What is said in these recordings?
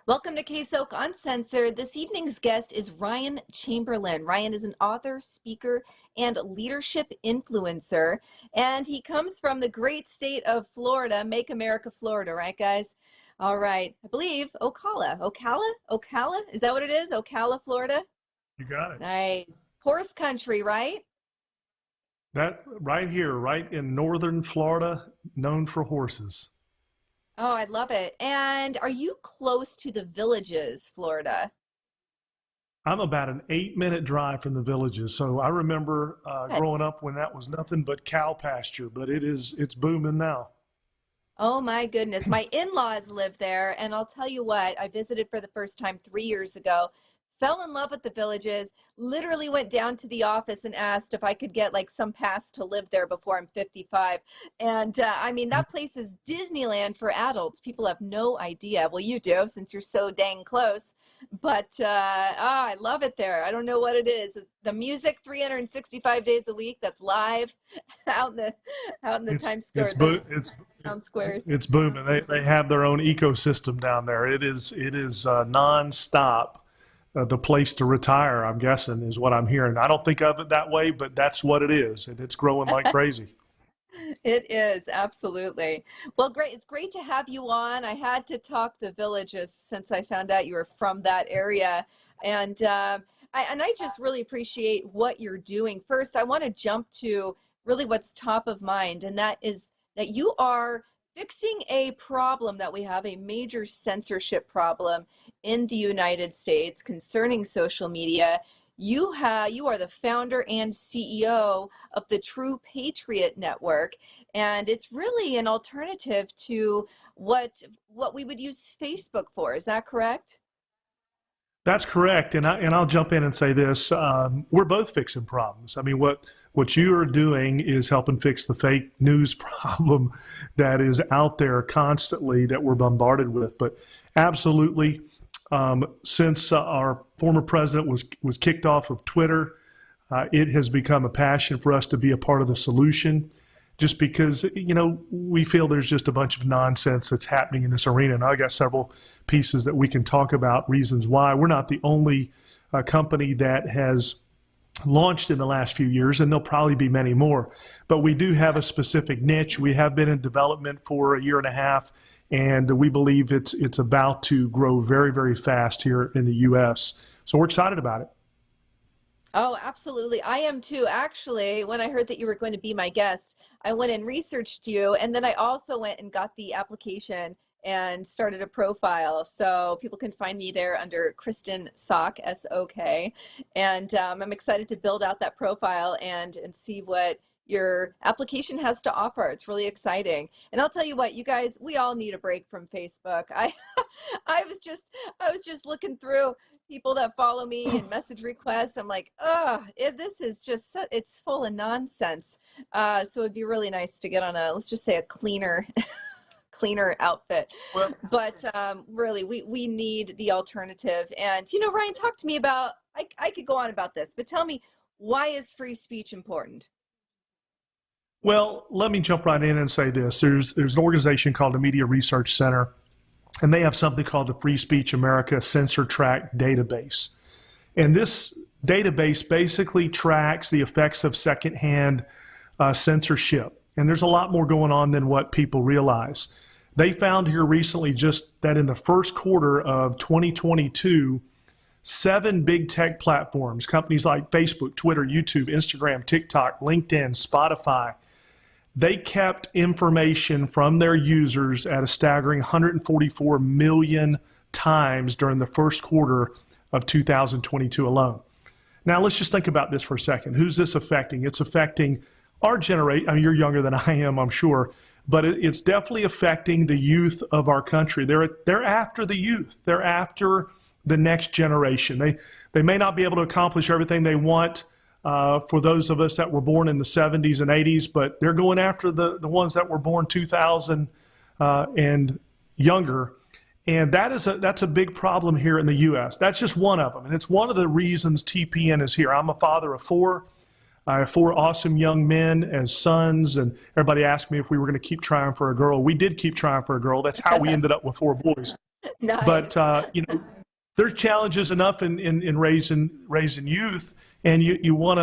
Welcome to KSOK Uncensored. This evening's guest is Ryan Chamberlin. Ryan is an author, speaker, and leadership influencer, and he comes from the great state of Florida. Make America Florida, right, guys? All right. I believe Ocala. Ocala? Is that what it is? Ocala, Florida? You got it. Nice. Horse country, right? That right here, right in northern Florida, known for horses. Oh, I love it. And are you close to the Villages, Florida? I'm about an 8-minute drive from the villages, so I remember growing up when that was nothing but cow pasture, but it's booming now. Oh my goodness. My in-laws live there, and I'll tell you what, I visited for the first time 3 years ago, fell in love with the Villages, literally went down to the office and asked if I could get like some pass to live there before I'm 55. And I mean, that place is Disneyland for adults. People have no idea. Well, you do since you're so dang close. But I love it there. I don't know what it is. The music 365 days a week that's live out in the It's Times Square, it's bo those town squares. it's booming. They have their own ecosystem down there. It is nonstop. The place to retire, I'm guessing, is what I'm hearing. I don't think of it that way, but that's what it is, and it's growing like crazy. It is, absolutely. Well, great. It's great to have you on. I had to talk the Villages since I found out you were from that area. And I just really appreciate what you're doing. First, I want to jump to really what's top of mind, and that is that you are fixing a problem that we have, a major censorship problem in the United States concerning social media. You are the founder and CEO of the True Patriot Network, and it's really an alternative to what we would use Facebook for. Is that correct? That's correct, and I'll jump in and say this: we're both fixing problems. I mean, what you are doing is helping fix the fake news problem that is out there constantly that we're bombarded with. But absolutely, since our former president was kicked off of Twitter, it has become a passion for us to be a part of the solution. Just because, we feel there's just a bunch of nonsense that's happening in this arena. And I got several pieces that we can talk about, reasons why. We're not the only company that has launched in the last few years, and there'll probably be many more. But we do have a specific niche. We have been in development for a year and a half, and we believe it's about to grow very, very fast here in the U.S. So we're excited about it. Oh, absolutely. I am too. Actually, when I heard that you were going to be my guest, I went and researched you, and then I also went and got the application and started a profile. So people can find me there under Kristen Sok, S-O-K. And I'm excited to build out that profile and see what your application has to offer. It's really exciting. And I'll tell you what, you guys, we all need a break from Facebook. I was just looking through people that follow me and message requests. I'm like, this is just it's full of nonsense. So it'd be really nice to get on a, let's just say, a cleaner cleaner outfit. Well, But really, we need the alternative. And Ryan, talk to me about, I could go on about this, but tell me, why is free speech important? well, let me jump right in and say this. There's an organization called the Media Research Center, and they have something called the Free Speech America Censor Track database. And this database basically tracks the effects of secondhand censorship. And there's a lot more going on than what people realize. They found here recently just that in the first quarter of 2022, 7 big tech platforms, companies like Facebook, Twitter, YouTube, Instagram, TikTok, LinkedIn, Spotify, they kept information from their users at a staggering 144 million times during the first quarter of 2022 alone. Now, let's just think about this for a second. Who's this affecting? It's affecting our generation. I mean, you're younger than I am, I'm sure, but it's definitely affecting the youth of our country. They're after the youth. They're after the next generation. They may not be able to accomplish everything they want for those of us that were born in the 70s and 80s, but they're going after the ones that were born 2000 and younger. And that's a big problem here in the U.S. That's just one of them. And it's one of the reasons TPN is here. I'm a father of 4. I have 4 awesome young men as sons, and everybody asked me if we were going to keep trying for a girl. We did keep trying for a girl. That's how we ended up with 4 boys. But Nice. there's challenges enough in raising youth, and you want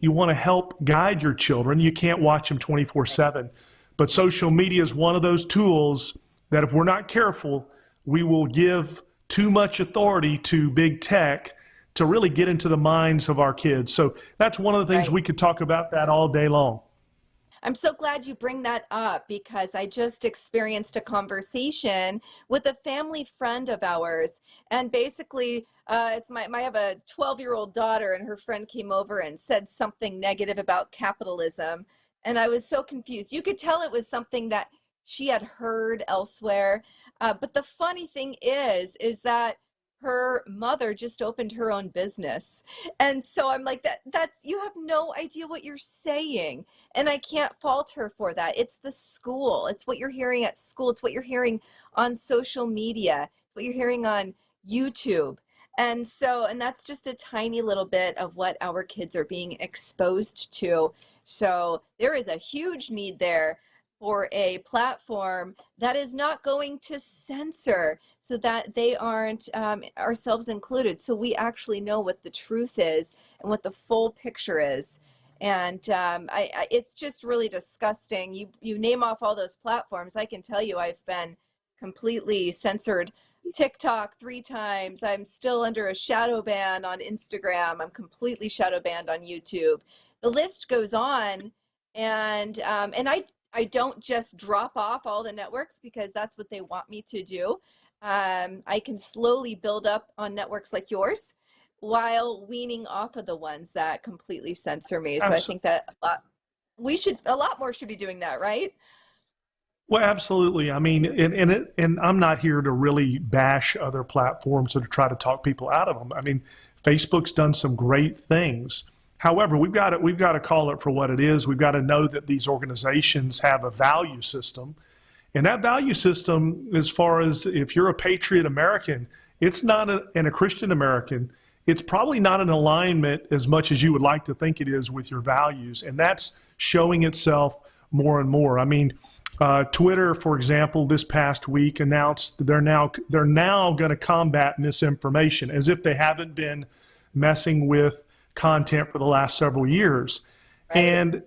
to help guide your children. You can't watch them 24/7, but social media is one of those tools that if we're not careful, we will give too much authority to big tech to really get into the minds of our kids. So that's one of the things Right. we could talk about that all day long. I'm so glad you bring that up because I just experienced a conversation with a family friend of ours. And basically, I have a 12-year-old daughter, and her friend came over and said something negative about capitalism. And I was so confused. You could tell it was something that she had heard elsewhere. But the funny thing is that her mother just opened her own business. And so I'm like, that's, you have no idea what you're saying. And I can't fault her for that. It's the school. It's what you're hearing at school. It's what you're hearing on social media. It's what you're hearing on YouTube. And that's just a tiny little bit of what our kids are being exposed to. So there is a huge need there for a platform that is not going to censor so that they aren't, ourselves included, so we actually know what the truth is and what the full picture is. And it's just really disgusting. You name off all those platforms. I can tell you I've been completely censored. TikTok 3 times. I'm still under a shadow ban on Instagram. I'm completely shadow banned on YouTube. The list goes on, and I don't just drop off all the networks because that's what they want me to do. I can slowly build up on networks like yours while weaning off of the ones that completely censor me. So I think that a lot more should be doing that, right? Well, absolutely. I mean, and I'm not here to really bash other platforms or to try to talk people out of them. I mean, Facebook's done some great things. However, we've got to call it for what it is. We've got to know that these organizations have a value system, and that value system, as far as if you're a patriot American, it's not and a Christian American, it's probably not in alignment as much as you would like to think it is with your values, and that's showing itself more and more. I mean, Twitter, for example, this past week announced they're now going to combat misinformation, as if they haven't been messing with content for the last several years. Right. And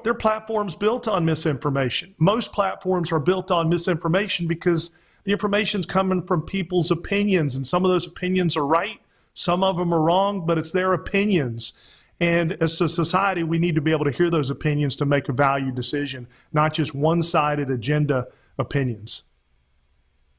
their platform's built on misinformation. Most platforms are built on misinformation because the information's coming from people's opinions, and some of those opinions are right, some of them are wrong, but it's their opinions. And as a society, we need to be able to hear those opinions to make a value decision, not just one-sided agenda opinions.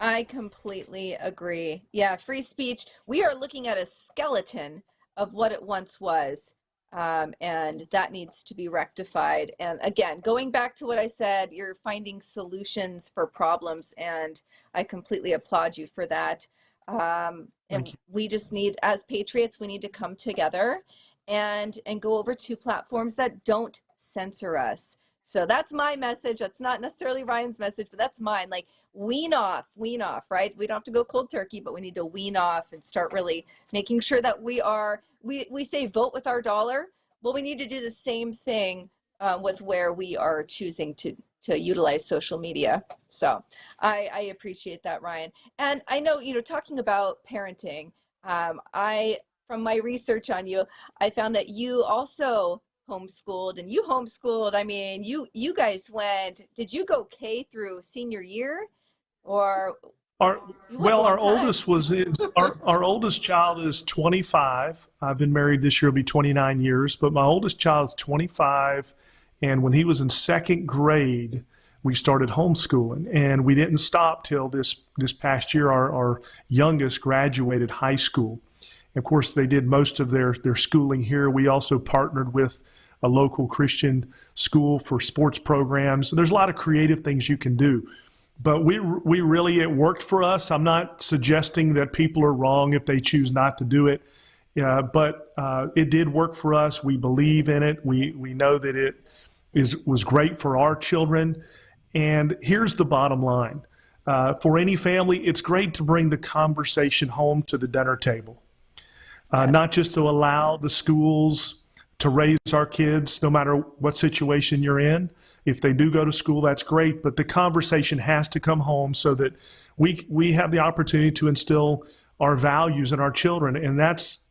I completely agree. Yeah, free speech. We are looking at a skeleton of what it once was, and that needs to be rectified. And again, going back to what I said, you're finding solutions for problems, and I completely applaud you for that. Thank And you. we just need, as patriots, we need to come together and go over to platforms that don't censor us. So that's my message. That's not necessarily Ryan's message, but that's mine. Like, wean off, right? We don't have to go cold turkey, but we need to wean off and start really making sure that we say vote with our dollar. Well, we need to do the same thing with where we are choosing to utilize social media. So I appreciate that, Ryan. And I know, talking about parenting, I from my research on you, I found that you also homeschooled, and you homeschooled. I mean, you guys went, did you go K through senior year, or Our you went a well, long time? our oldest child is 25. I've been married this year will be 29 years, but my oldest child is 25, and when he was in second grade, we started homeschooling, and we didn't stop till this past year. Our youngest graduated high school. Of course, they did most of their schooling here. We also partnered with a local Christian school for sports programs. So there's a lot of creative things you can do. But we really, it worked for us. I'm not suggesting that people are wrong if they choose not to do it, but it did work for us. We believe in it. We know that it was great for our children. And here's the bottom line. For any family, it's great to bring the conversation home to the dinner table, not Yes. just to allow the schools to raise our kids, no matter what situation you're in. If they do go to school, that's great, but the conversation has to come home so that we have the opportunity to instill our values in our children. And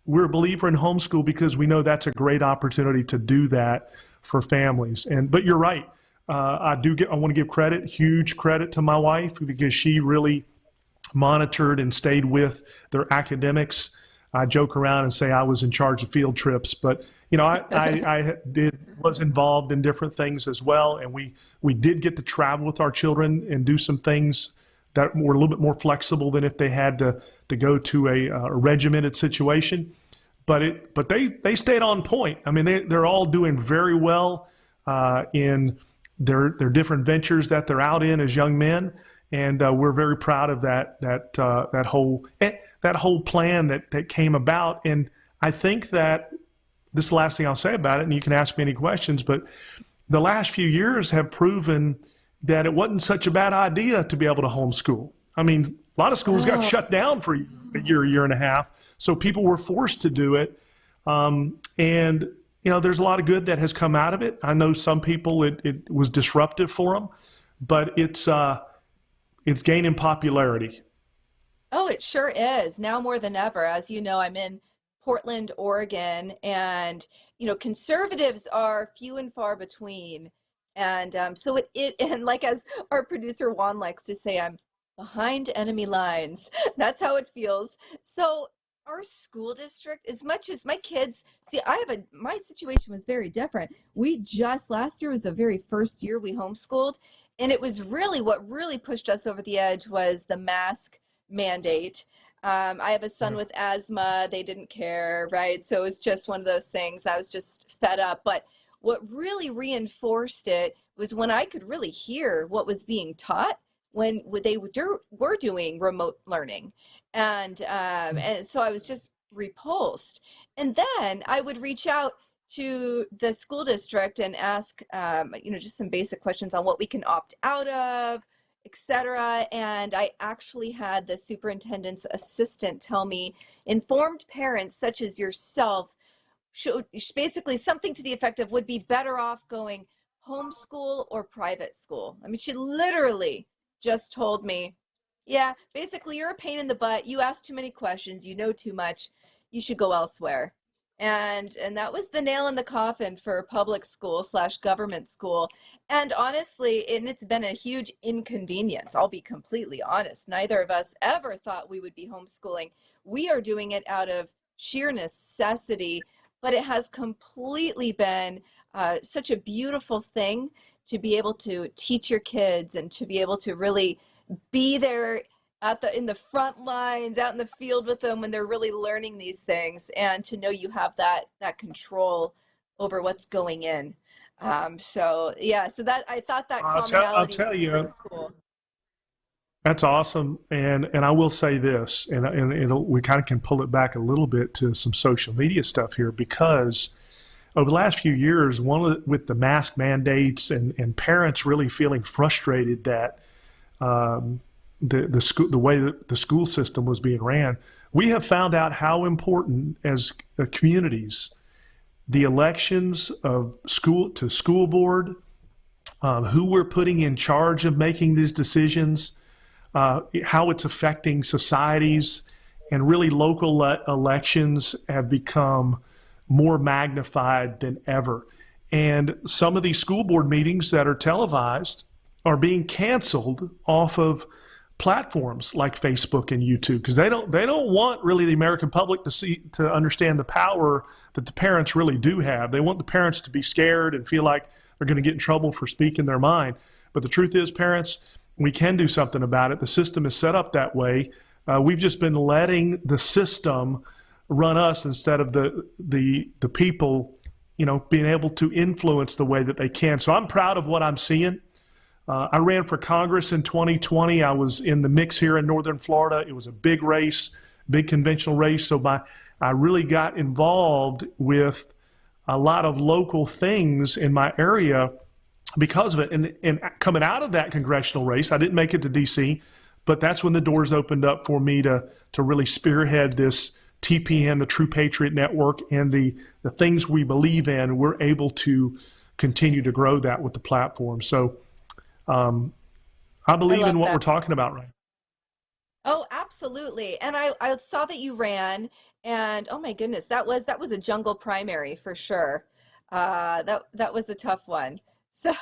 we're a believer in homeschool because we know that's a great opportunity to do that for families. But you're right. I want to give huge credit to my wife, because she really monitored and stayed with their academics. I joke around and say I was in charge of field trips, but I was involved in different things as well, and we did get to travel with our children and do some things that were a little bit more flexible than if they had to go to a regimented situation. But they stayed on point. I mean, they're all doing very well in their different ventures that they're out in as young men. And we're very proud of that whole plan that came about. And I think that this is the last thing I'll say about it, and you can ask me any questions, but the last few years have proven that it wasn't such a bad idea to be able to homeschool. I mean, a lot of schools got shut down for a year and a half, so people were forced to do it. And there's a lot of good that has come out of it. I know some people it was disruptive for them, but it's gaining popularity. Oh, it sure is. Now more than ever. As you know, I'm in Portland, Oregon, and conservatives are few and far between. And so and like as our producer Juan likes to say, I'm behind enemy lines. That's how it feels. So our school district, as much as my kids, see, my situation was very different. Last year was the very first year we homeschooled. And it was what really pushed us over the edge was the mask mandate. I have a son with asthma. They didn't care, right? So it was just one of those things. I was just fed up. But what really reinforced it was when I could really hear what was being taught when they were doing remote learning. And so I was just repulsed. And then I would reach out to the school district and ask, just some basic questions on what we can opt out of, etc. And I actually had the superintendent's assistant tell me informed parents such as yourself should basically something to the effect of would be better off going homeschool or private school. I mean, she literally just told me, yeah, basically you're a pain in the butt. You ask too many questions. You know too much. You should go elsewhere. And that was the nail in the coffin for public school / government school. And honestly, and it's been a huge inconvenience. I'll be completely honest. Neither of us ever thought we would be homeschooling. We are doing it out of sheer necessity, but it has completely been such a beautiful thing to be able to teach your kids and to be able to really be there in the front lines, out in the field with them when they're really learning these things, and to know you have that control over what's going in. So that I thought that I'll tell was you, really cool. That's awesome. And I will say this, and we kind of can pull it back a little bit to some social media stuff here, because over the last few years, with the mask mandates and parents really feeling frustrated that the way that the school system was being ran, we have found out how important as communities the elections of school board, who we're putting in charge of making these decisions, how it's affecting societies, and really local elections have become more magnified than ever. And some of these school board meetings that are televised are being canceled off of platforms like Facebook and YouTube, because they don't want really the American public to understand the power that the parents really do have. They want the parents to be scared and feel like they're going to get in trouble for speaking their mind. But the truth is, parents, we can do something about it. The system is set up that way. We've just been letting the system run us instead of the people, being able to influence the way that they can. So I'm proud of what I'm seeing. I ran for Congress in 2020. I was in the mix here in Northern Florida. It was a big race, big conventional race. So I really got involved with a lot of local things in my area because of it. And coming out of that congressional race, I didn't make it to D.C., but that's when the doors opened up for me to really spearhead this TPN, the True Patriot Network, and the things we believe in, we're able to continue to grow that with the platform. So um, I I believe in love what we're that. talking about right now. Oh, absolutely. And I saw that you ran, and oh my goodness, that was a jungle primary for sure. That was a tough one. So,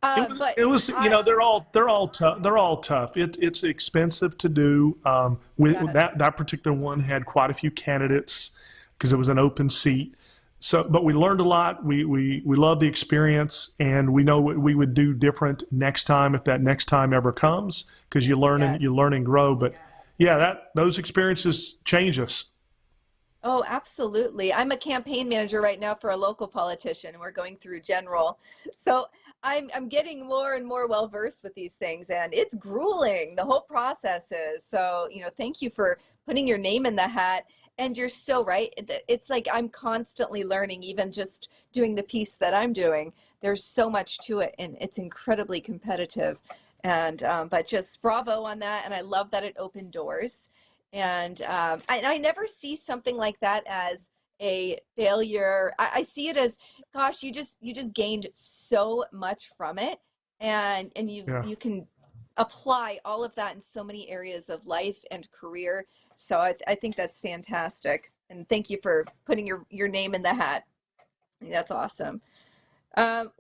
but It was, I they're all tough. They're all tough. It's expensive to do. With that yes. that particular one had quite a few candidates because it was an open seat. So, but we learned a lot. We love the experience, and we know what we would do different next time if that next time ever comes. Because Yes. you learn and grow. But yeah, that those experiences change us. Oh, absolutely. I'm a campaign manager right now for a local politician, and we're going through general. So I'm getting more and more well versed with these things, and it's grueling. The whole process is. So, thank you for putting your name in the hat. And you're so right. It's like I'm constantly learning, even just doing the piece that I'm doing. There's so much to it, and it's incredibly competitive. And but just bravo on that, and I love that it opened doors. And I never see something like that as a failure. I see it as, gosh, you just gained so much from it, and you Yeah. you can apply all of that in so many areas of life and career. So I think that's fantastic. And thank you for putting your name in the hat. That's awesome. Um,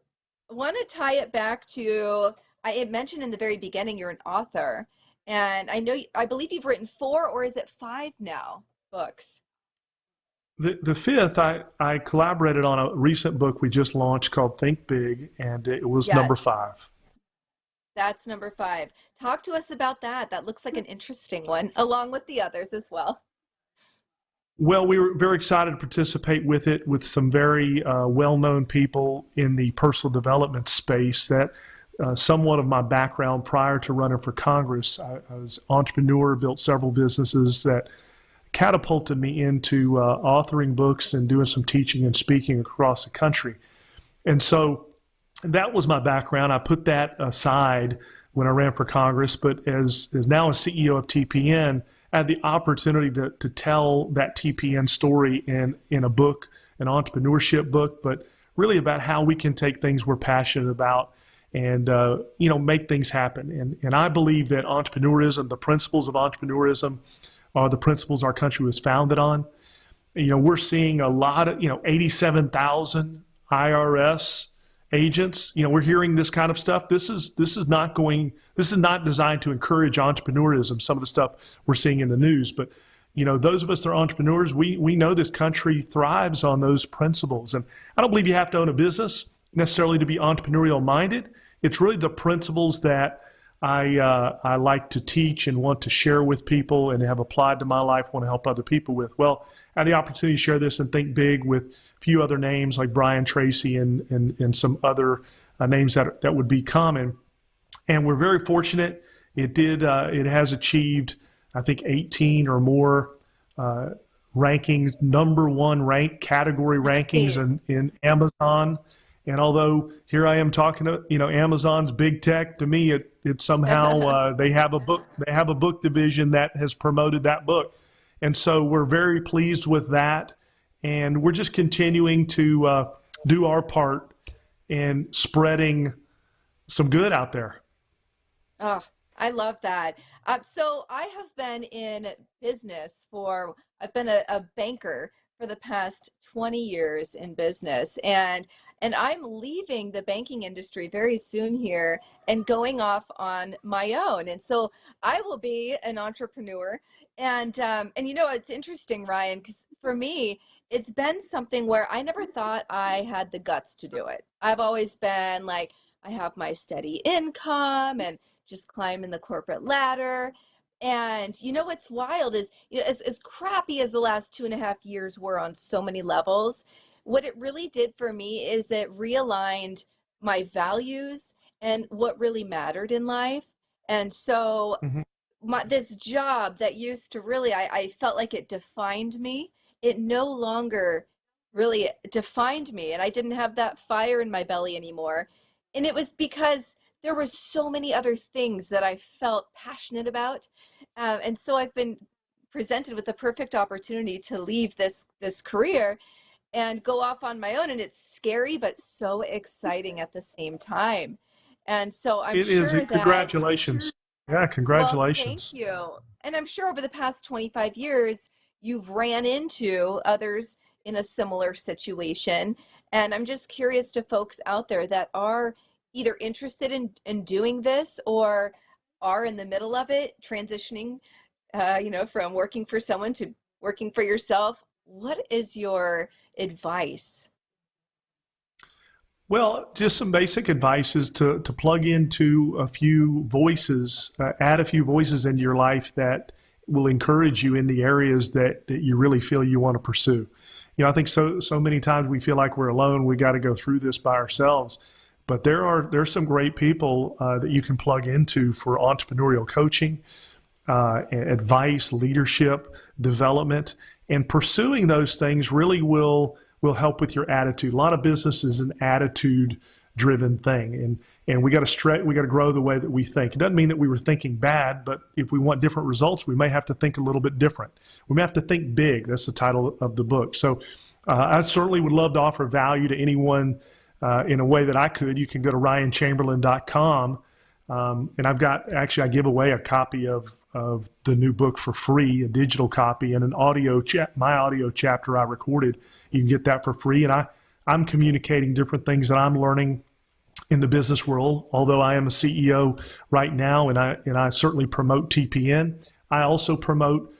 I want to tie it back to, I had mentioned in the very beginning you're an author, and I believe you've written four, or is it five now, books? The fifth, I collaborated on a recent book we just launched called Think Big, and it was number Yes, 5. that's number five. Talk to us about that. That looks like an interesting one, along with the others as well. Well, we were very excited to participate with it with some very well-known people in the personal development space. That somewhat of my background prior to running for Congress. I was an entrepreneur, built several businesses that catapulted me into authoring books and doing some teaching and speaking across the country. And so that was my background. I put that aside when I ran for Congress, but as now a CEO of TPN, I had the opportunity to tell that TPN story in a book, an entrepreneurship book, but really about how we can take things we're passionate about and make things happen. And I believe that entrepreneurism, the principles of entrepreneurism, are the principles our country was founded on. We're seeing a lot of 87,000 IRS agents. We're hearing this kind of stuff. This is not designed to encourage entrepreneurism, some of the stuff we're seeing in the news. But those of us that are entrepreneurs, we know this country thrives on those principles. And I don't believe you have to own a business necessarily to be entrepreneurial minded. It's really the principles that I like to teach and want to share with people and have applied to my life, want to help other people with. Well, I had the opportunity to share this and Think Big with a few other names like Brian Tracy and some other names that would be common. And we're very fortunate. It has achieved, I think, 18 or more rankings, number one rank category rankings Nice. in Amazon. And although here I am talking to Amazon's big tech, to me it somehow they have a book division that has promoted that book, and so we're very pleased with that, and we're just continuing to do our part in spreading some good out there. Oh, I love that. So I have been in business I've been a banker for the past 20 years in business, and I'm leaving the banking industry very soon here and going off on my own. And so I will be an entrepreneur. And it's interesting, Ryan, because for me, it's been something where I never thought I had the guts to do it. I've always been like, I have my steady income and just climbing the corporate ladder. And what's wild is, as crappy as the last 2.5 years were on so many levels, what it really did for me is it realigned my values and what really mattered in life. And so Mhm. this job that used to really, I felt like it defined me, it no longer really defined me, and I didn't have that fire in my belly anymore. And it was because there were so many other things that I felt passionate about. And so I've been presented with the perfect opportunity to leave this career and go off on my own. And it's scary, but so exciting at the same time. And so I'm It is. sure that, Congratulations. Yeah, well, thank congratulations. you. And I'm sure over the past 25 years, you've ran into others in a similar situation. And I'm just curious to folks out there that are either interested in doing this or are in the middle of it, transitioning, from working for someone to working for yourself. What is your advice? Well, just some basic advice is to plug into a few voices, add a few voices into your life that will encourage you in the areas that you really feel you want to pursue. I think so many times we feel like we're alone. We got to go through this by ourselves. But there's some great people that you can plug into for entrepreneurial coaching, advice, leadership, development, and pursuing those things really will help with your attitude. A lot of business is an attitude driven thing, and we got to grow the way that we think. It doesn't mean that we were thinking bad, but if we want different results, we may have to think a little bit different. We may have to think big. That's the title of the book. So I certainly would love to offer value to anyone in a way that I could. You can go to ryanchamberlin.com. And I give away a copy of the new book for free, a digital copy, and my audio chapter I recorded. You can get that for free. And I'm communicating different things that I'm learning in the business world. Although I am a CEO right now, and I certainly promote TPN, I also promote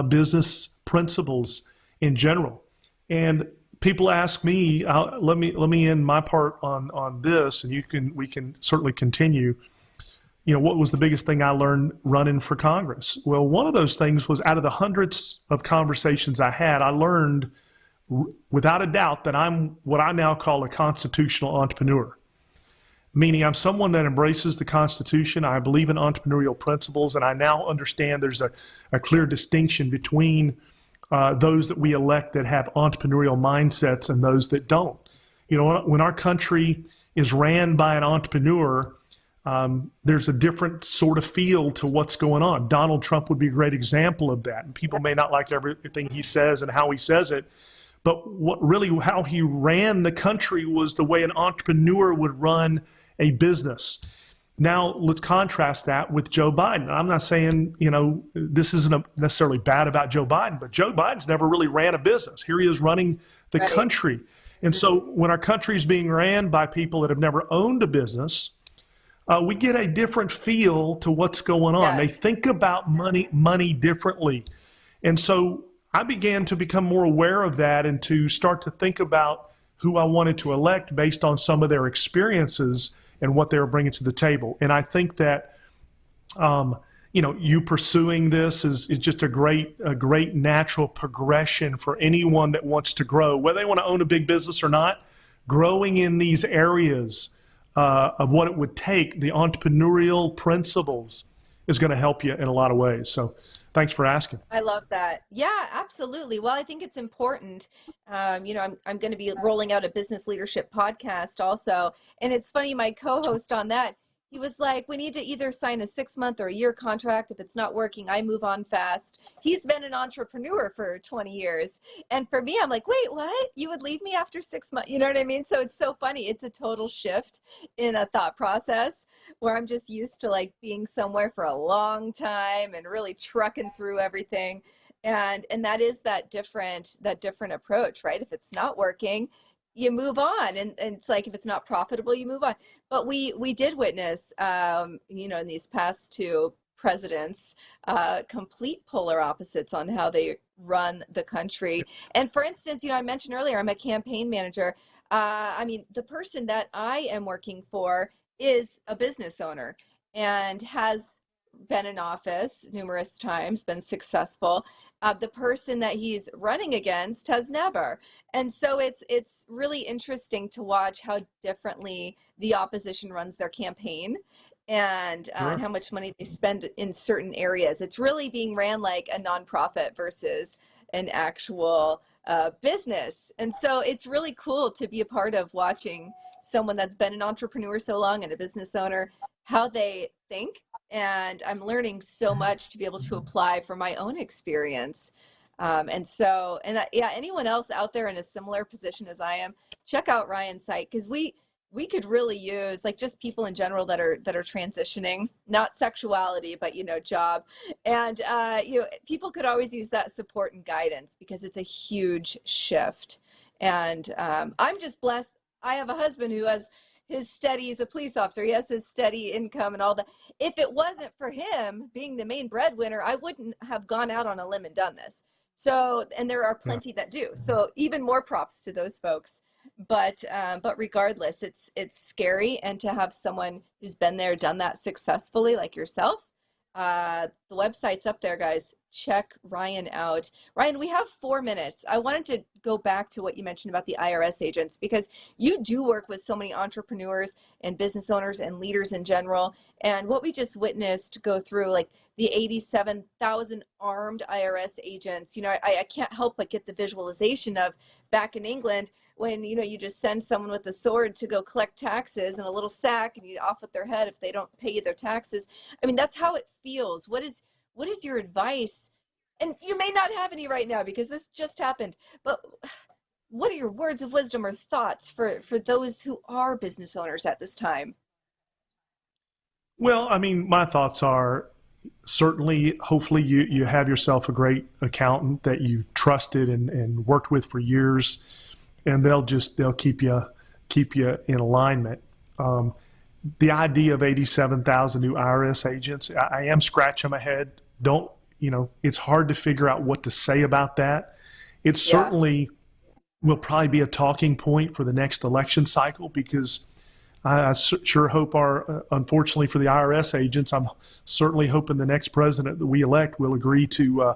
business principles in general. And people ask me, let me end my part on this, and we can certainly continue. What was the biggest thing I learned running for Congress? Well, one of those things was, out of the hundreds of conversations I had, I learned without a doubt that I'm what I now call a constitutional entrepreneur, meaning I'm someone that embraces the Constitution. I believe in entrepreneurial principles, and I now understand there's a clear distinction between those that we elect that have entrepreneurial mindsets and those that don't. When our country is ran by an entrepreneur, there's a different sort of feel to what's going on. Donald Trump would be a great example of that. And people may not like everything he says and how he says it, but how he ran the country was the way an entrepreneur would run a business. Now, let's contrast that with Joe Biden. I'm not saying, this isn't necessarily bad about Joe Biden, but Joe Biden's never really ran a business. Here he is running the country. And so when our country is being ran by people that have never owned a business, we get a different feel to what's going on. Yes. They think about money differently. And so I began to become more aware of that and to start to think about who I wanted to elect based on some of their experiences and what they were bringing to the table. And I think that, you pursuing this is just a great natural progression for anyone that wants to grow, whether they want to own a big business or not. Growing in these areas of what it would take, the entrepreneurial principles, is going to help you in a lot of ways. So thanks for asking. I love that. Yeah, absolutely. Well, I think it's important. I'm going to be rolling out a business leadership podcast also. And it's funny, my co-host on that, he was like, we need to either sign a 6-month or a year contract. If it's not working, I move on fast. He's been an entrepreneur for 20 years. And for me, I'm like, wait, what? You would leave me after 6 months? You know what I mean? So it's so funny. It's a total shift in a thought process where I'm just used to like being somewhere for a long time and really trucking through everything. And that is that different approach, right? If it's not working, you move on, and it's like if it's not profitable, you move on. But we did witness, in these past two presidents, complete polar opposites on how they run the country. And for instance, I mentioned earlier, I'm a campaign manager. The person that I am working for is a business owner and has been in office numerous times, been successful. The person that he's running against has never. And so it's really interesting to watch how differently the opposition runs their campaign and how much money they spend in certain areas. It's really being ran like a nonprofit versus an actual business. And so it's really cool to be a part of watching someone that's been an entrepreneur so long and a business owner, how they think and I'm learning so much to be able to apply for my own experience. Yeah, anyone else out there in a similar position as I am, check out Ryan's site, because we could really use, like, just people in general that are transitioning, not sexuality, but job, and people could always use that support and guidance, because it's a huge shift. And I'm just blessed. I have a husband who has his steady, he's a police officer. He has his steady income and all that. If it wasn't for him being the main breadwinner, I wouldn't have gone out on a limb and done this. So, and there are Yeah. plenty that do. So even more props to those folks. But regardless, it's scary, and to have someone who's been there, done that successfully, like yourself. The website's up there, guys. Check Ryan out. Ryan, we have 4 minutes. I wanted to go back to what you mentioned about the IRS agents, because you do work with so many entrepreneurs and business owners and leaders in general. And what we just witnessed go through, like the 87,000 armed IRS agents, I can't help but get the visualization of back in England, when you just send someone with a sword to go collect taxes in a little sack, and you off with their head if they don't pay you their taxes. I mean, that's how it feels. What is your advice? And you may not have any right now, because this just happened, but what are your words of wisdom or thoughts for those who are business owners at this time? Well, I mean, my thoughts are certainly, hopefully, you have yourself a great accountant that you've trusted and worked with for years, and they'll keep you in alignment. Um, the idea of 87,000 new IRS agents, I am scratching my head. Don't, it's hard to figure out what to say about that. It Yeah, certainly will probably be a talking point for the next election cycle, because I sure hope unfortunately for the IRS agents, I'm certainly hoping the next president that we elect will agree to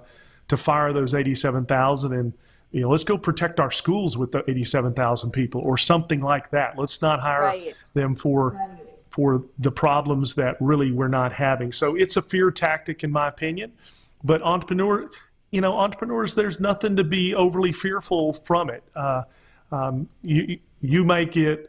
fire those 87,000, and let's go protect our schools with the 87,000 people, or something like that. Let's not hire right. them for the problems that really we're not having. So it's a fear tactic, in my opinion. But entrepreneurs, there's nothing to be overly fearful from it. You may get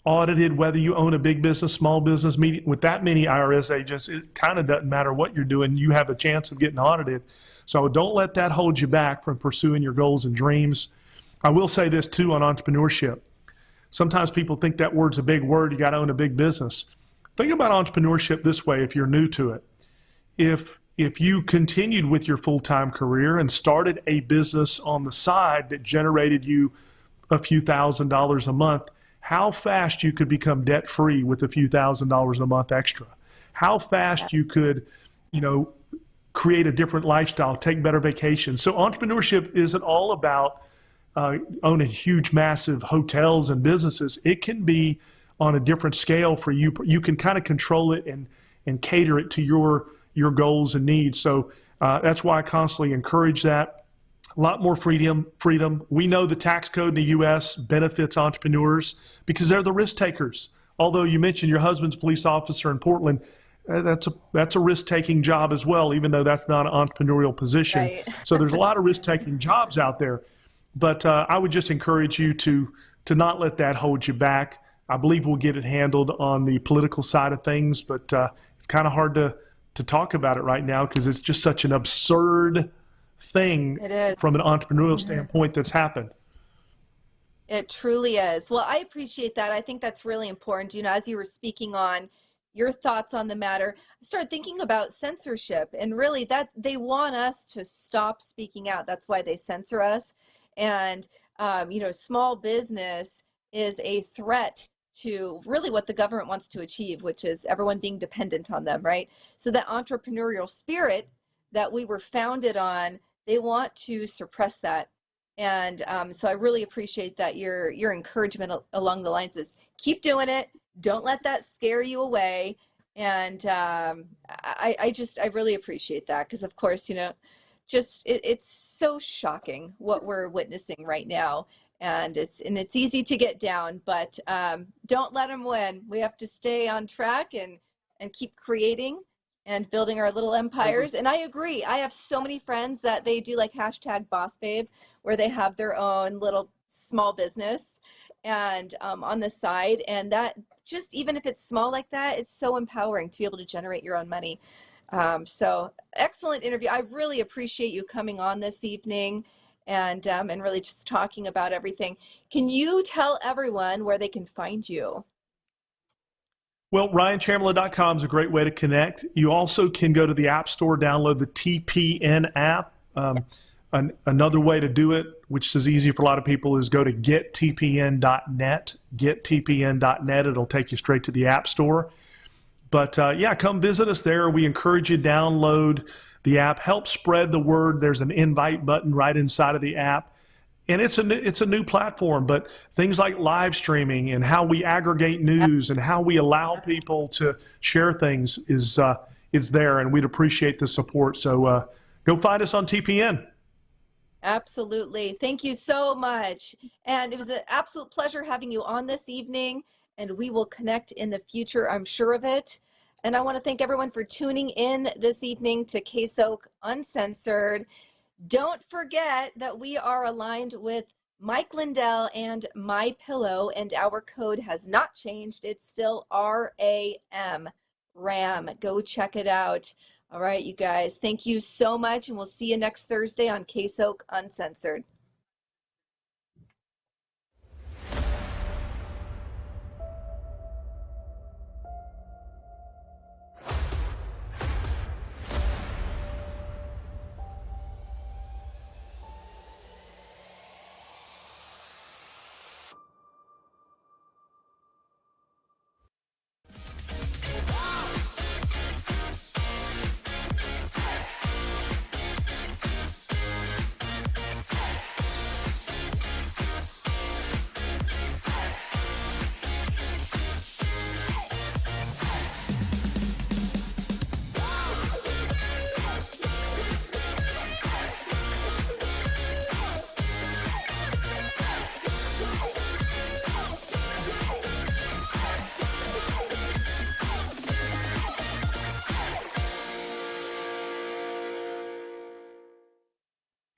audited whether you own a big business, small business, medium. With that many IRS agents, it kind of doesn't matter what you're doing. You have a chance of getting audited. So don't let that hold you back from pursuing your goals and dreams. I will say this too on entrepreneurship. Sometimes people think that word's a big word. You got to own a big business. Think about entrepreneurship this way if you're new to it. If you continued with your full-time career and started a business on the side that generated you a few $1,000s a month, how fast you could become debt free with a few $1,000s a month extra, how fast you could, you know, create a different lifestyle, take better vacations. So entrepreneurship isn't all about owning huge, massive hotels and businesses. It can be on a different scale for you. You can kind of control it and cater it to your goals and needs. So that's why I constantly encourage that. A lot more freedom. We know the tax code in the U.S. benefits entrepreneurs because they're the risk takers. Although you mentioned your husband's a police officer in Portland, that's a risk-taking job as well, even though that's not an entrepreneurial position. Right. So there's a lot of risk-taking jobs out there. But I would just encourage you to not let that hold you back. I believe we'll get it handled on the political side of things, but it's kind of hard to talk about it right now because it's just such an absurd thing It is. from an entrepreneurial standpoint that's happened. It truly is. Well, I appreciate that. I think that's really important. As you were speaking on your thoughts on the matter, I started thinking about censorship, and really that they want us to stop speaking out. That's why they censor us. And, small business is a threat to really what the government wants to achieve, which is everyone being dependent on them, right? So that entrepreneurial spirit that we were founded on, they want to suppress that. And so I really appreciate that your encouragement along the lines is keep doing it. Don't let that scare you away. And I really appreciate that, because of course, it's so shocking what we're witnessing right now. And it's easy to get down, but don't let them win. We have to stay on track and keep creating and building our little empires. And I agree. I have so many friends that they do like hashtag boss babe, where they have their own little small business. and on the side. And that, just even if it's small like that, it's so empowering to be able to generate your own money. So excellent interview. I really appreciate you coming on this evening and really just talking about everything. Can you tell everyone where they can find you? Well, RyanChamberlin.com is a great way to connect. You also can go to the App Store, download the TPN app. Another way to do it, which is easy for a lot of people, is go to gettpn.net. Gettpn.net. It'll take you straight to the App Store. But yeah, come visit us there. We encourage you to download the app. Help spread the word. There's an invite button right inside of the app. And it's a new platform, but things like live streaming and how we aggregate news and how we allow people to share things is there, and we'd appreciate the support. So go find us on TPN. Absolutely. Thank you so much. And it was an absolute pleasure having you on this evening, and we will connect in the future, I'm sure of it. And I want to thank everyone for tuning in this evening to KSOK Uncensored. Don't forget that we are aligned with Mike Lindell and My Pillow, and our code has not changed. It's still RAM. RAM. Go check it out. All right, you guys. Thank you so much, and we'll see you next Thursday on KSOK Uncensored.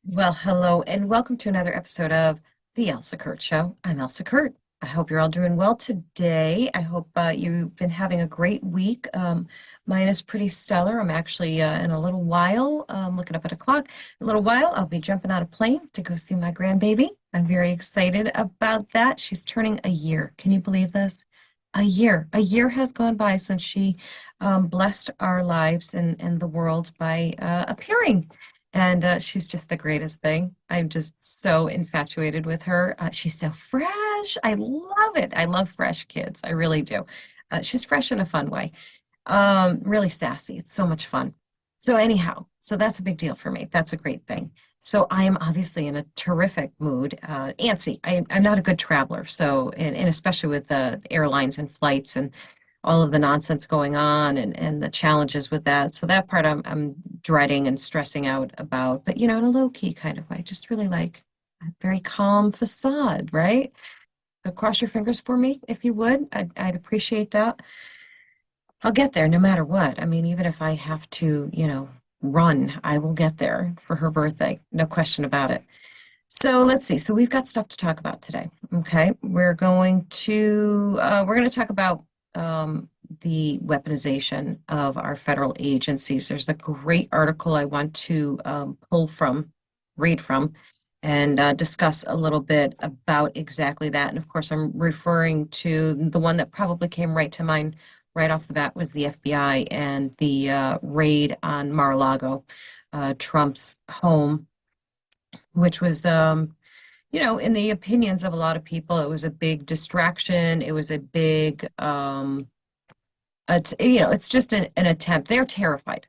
Well, hello, and welcome to another episode of The Elsa Kurt Show. I'm Elsa Kurt. I hope you're all doing well today. I hope you've been having a great week. Mine is pretty stellar. I'm actually in a little while, looking up at a clock, a little while, I'll be jumping on a plane to go see my grandbaby. I'm very excited about that. She's turning a year. Can you believe this? A year. A year has gone by since she blessed our lives and the world by appearing. And she's just the greatest thing. I'm just so infatuated with her. She's so fresh. I love it. I love fresh kids. I really do. She's fresh in a fun way. Really sassy. It's so much fun. So anyhow, so that's a big deal for me. That's a great thing. So I am obviously in a terrific mood, antsy. I'm not a good traveler, so and especially with the airlines and flights and all of the nonsense going on and the challenges with that. So that part I'm dreading and stressing out about, but in a low key kind of way, just really like a very calm facade, right? But cross your fingers for me if you would. I'd appreciate that. I'll get there no matter what. I mean, even if I have to, run, I will get there for her birthday. No question about it. So let's see. So we've got stuff to talk about today. Okay. We're going to talk about the weaponization of our federal agencies. There's a great article I want to read from, and discuss a little bit about exactly that. And of course, I'm referring to the one that probably came right to mind right off the bat with the FBI and the raid on Mar-a-Lago, Trump's home, which was in the opinions of a lot of people, it was a big distraction. It was a big, it's just an attempt. They're terrified.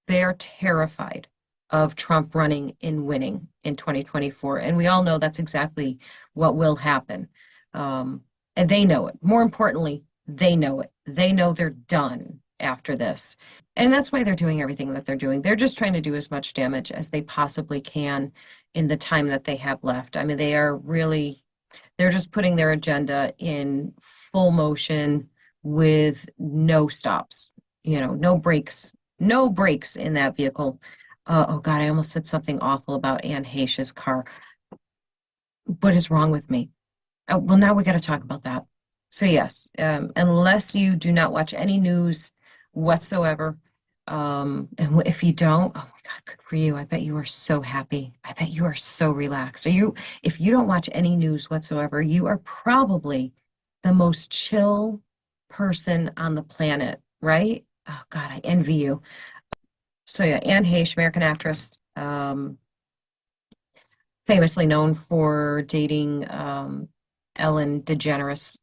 They're terrified of Trump running and winning in 2024. And we all know that's exactly what will happen. And they know it. More importantly, they know it. They know they're done after this. And that's why they're doing everything that they're doing. They're just trying to do as much damage as they possibly can in the time that they have left. I mean, they're just putting their agenda in full motion with no stops, no brakes in that vehicle. Oh God, I almost said something awful about Anne Heche's car. What is wrong with me? Oh, well, now we got to talk about that. So yes, unless you do not watch any news whatsoever, if you don't, oh my God, good for you. I bet you are so happy. I bet you are so relaxed. If you don't watch any news whatsoever, you are probably the most chill person on the planet, right? Oh God, I envy you. So yeah, Anne Heche, American actress, famously known for dating Ellen DeGeneres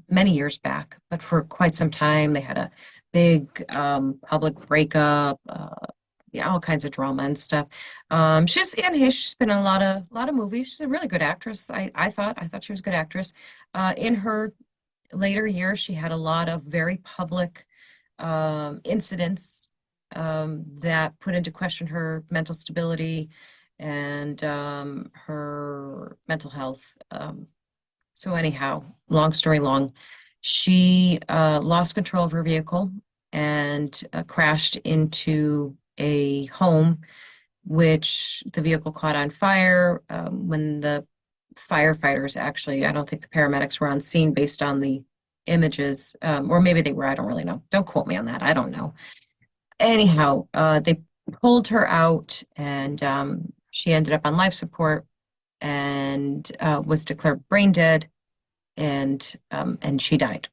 many years back, but for quite some time they had a big public breakup, yeah, all kinds of drama and stuff. She's Anne Heche. She's been in a lot of movies. She's a really good actress. I thought she was a good actress. In her later years, she had a lot of very public incidents that put into question her mental stability and her mental health. So anyhow, long story long, she lost control of her vehicle and crashed into a home, which the vehicle caught on fire. When the firefighters actually, I don't think the paramedics were on scene based on the images, or maybe they were, I don't really know. Don't quote me on that. I don't know. Anyhow, they pulled her out and she ended up on life support and was declared brain dead and she died.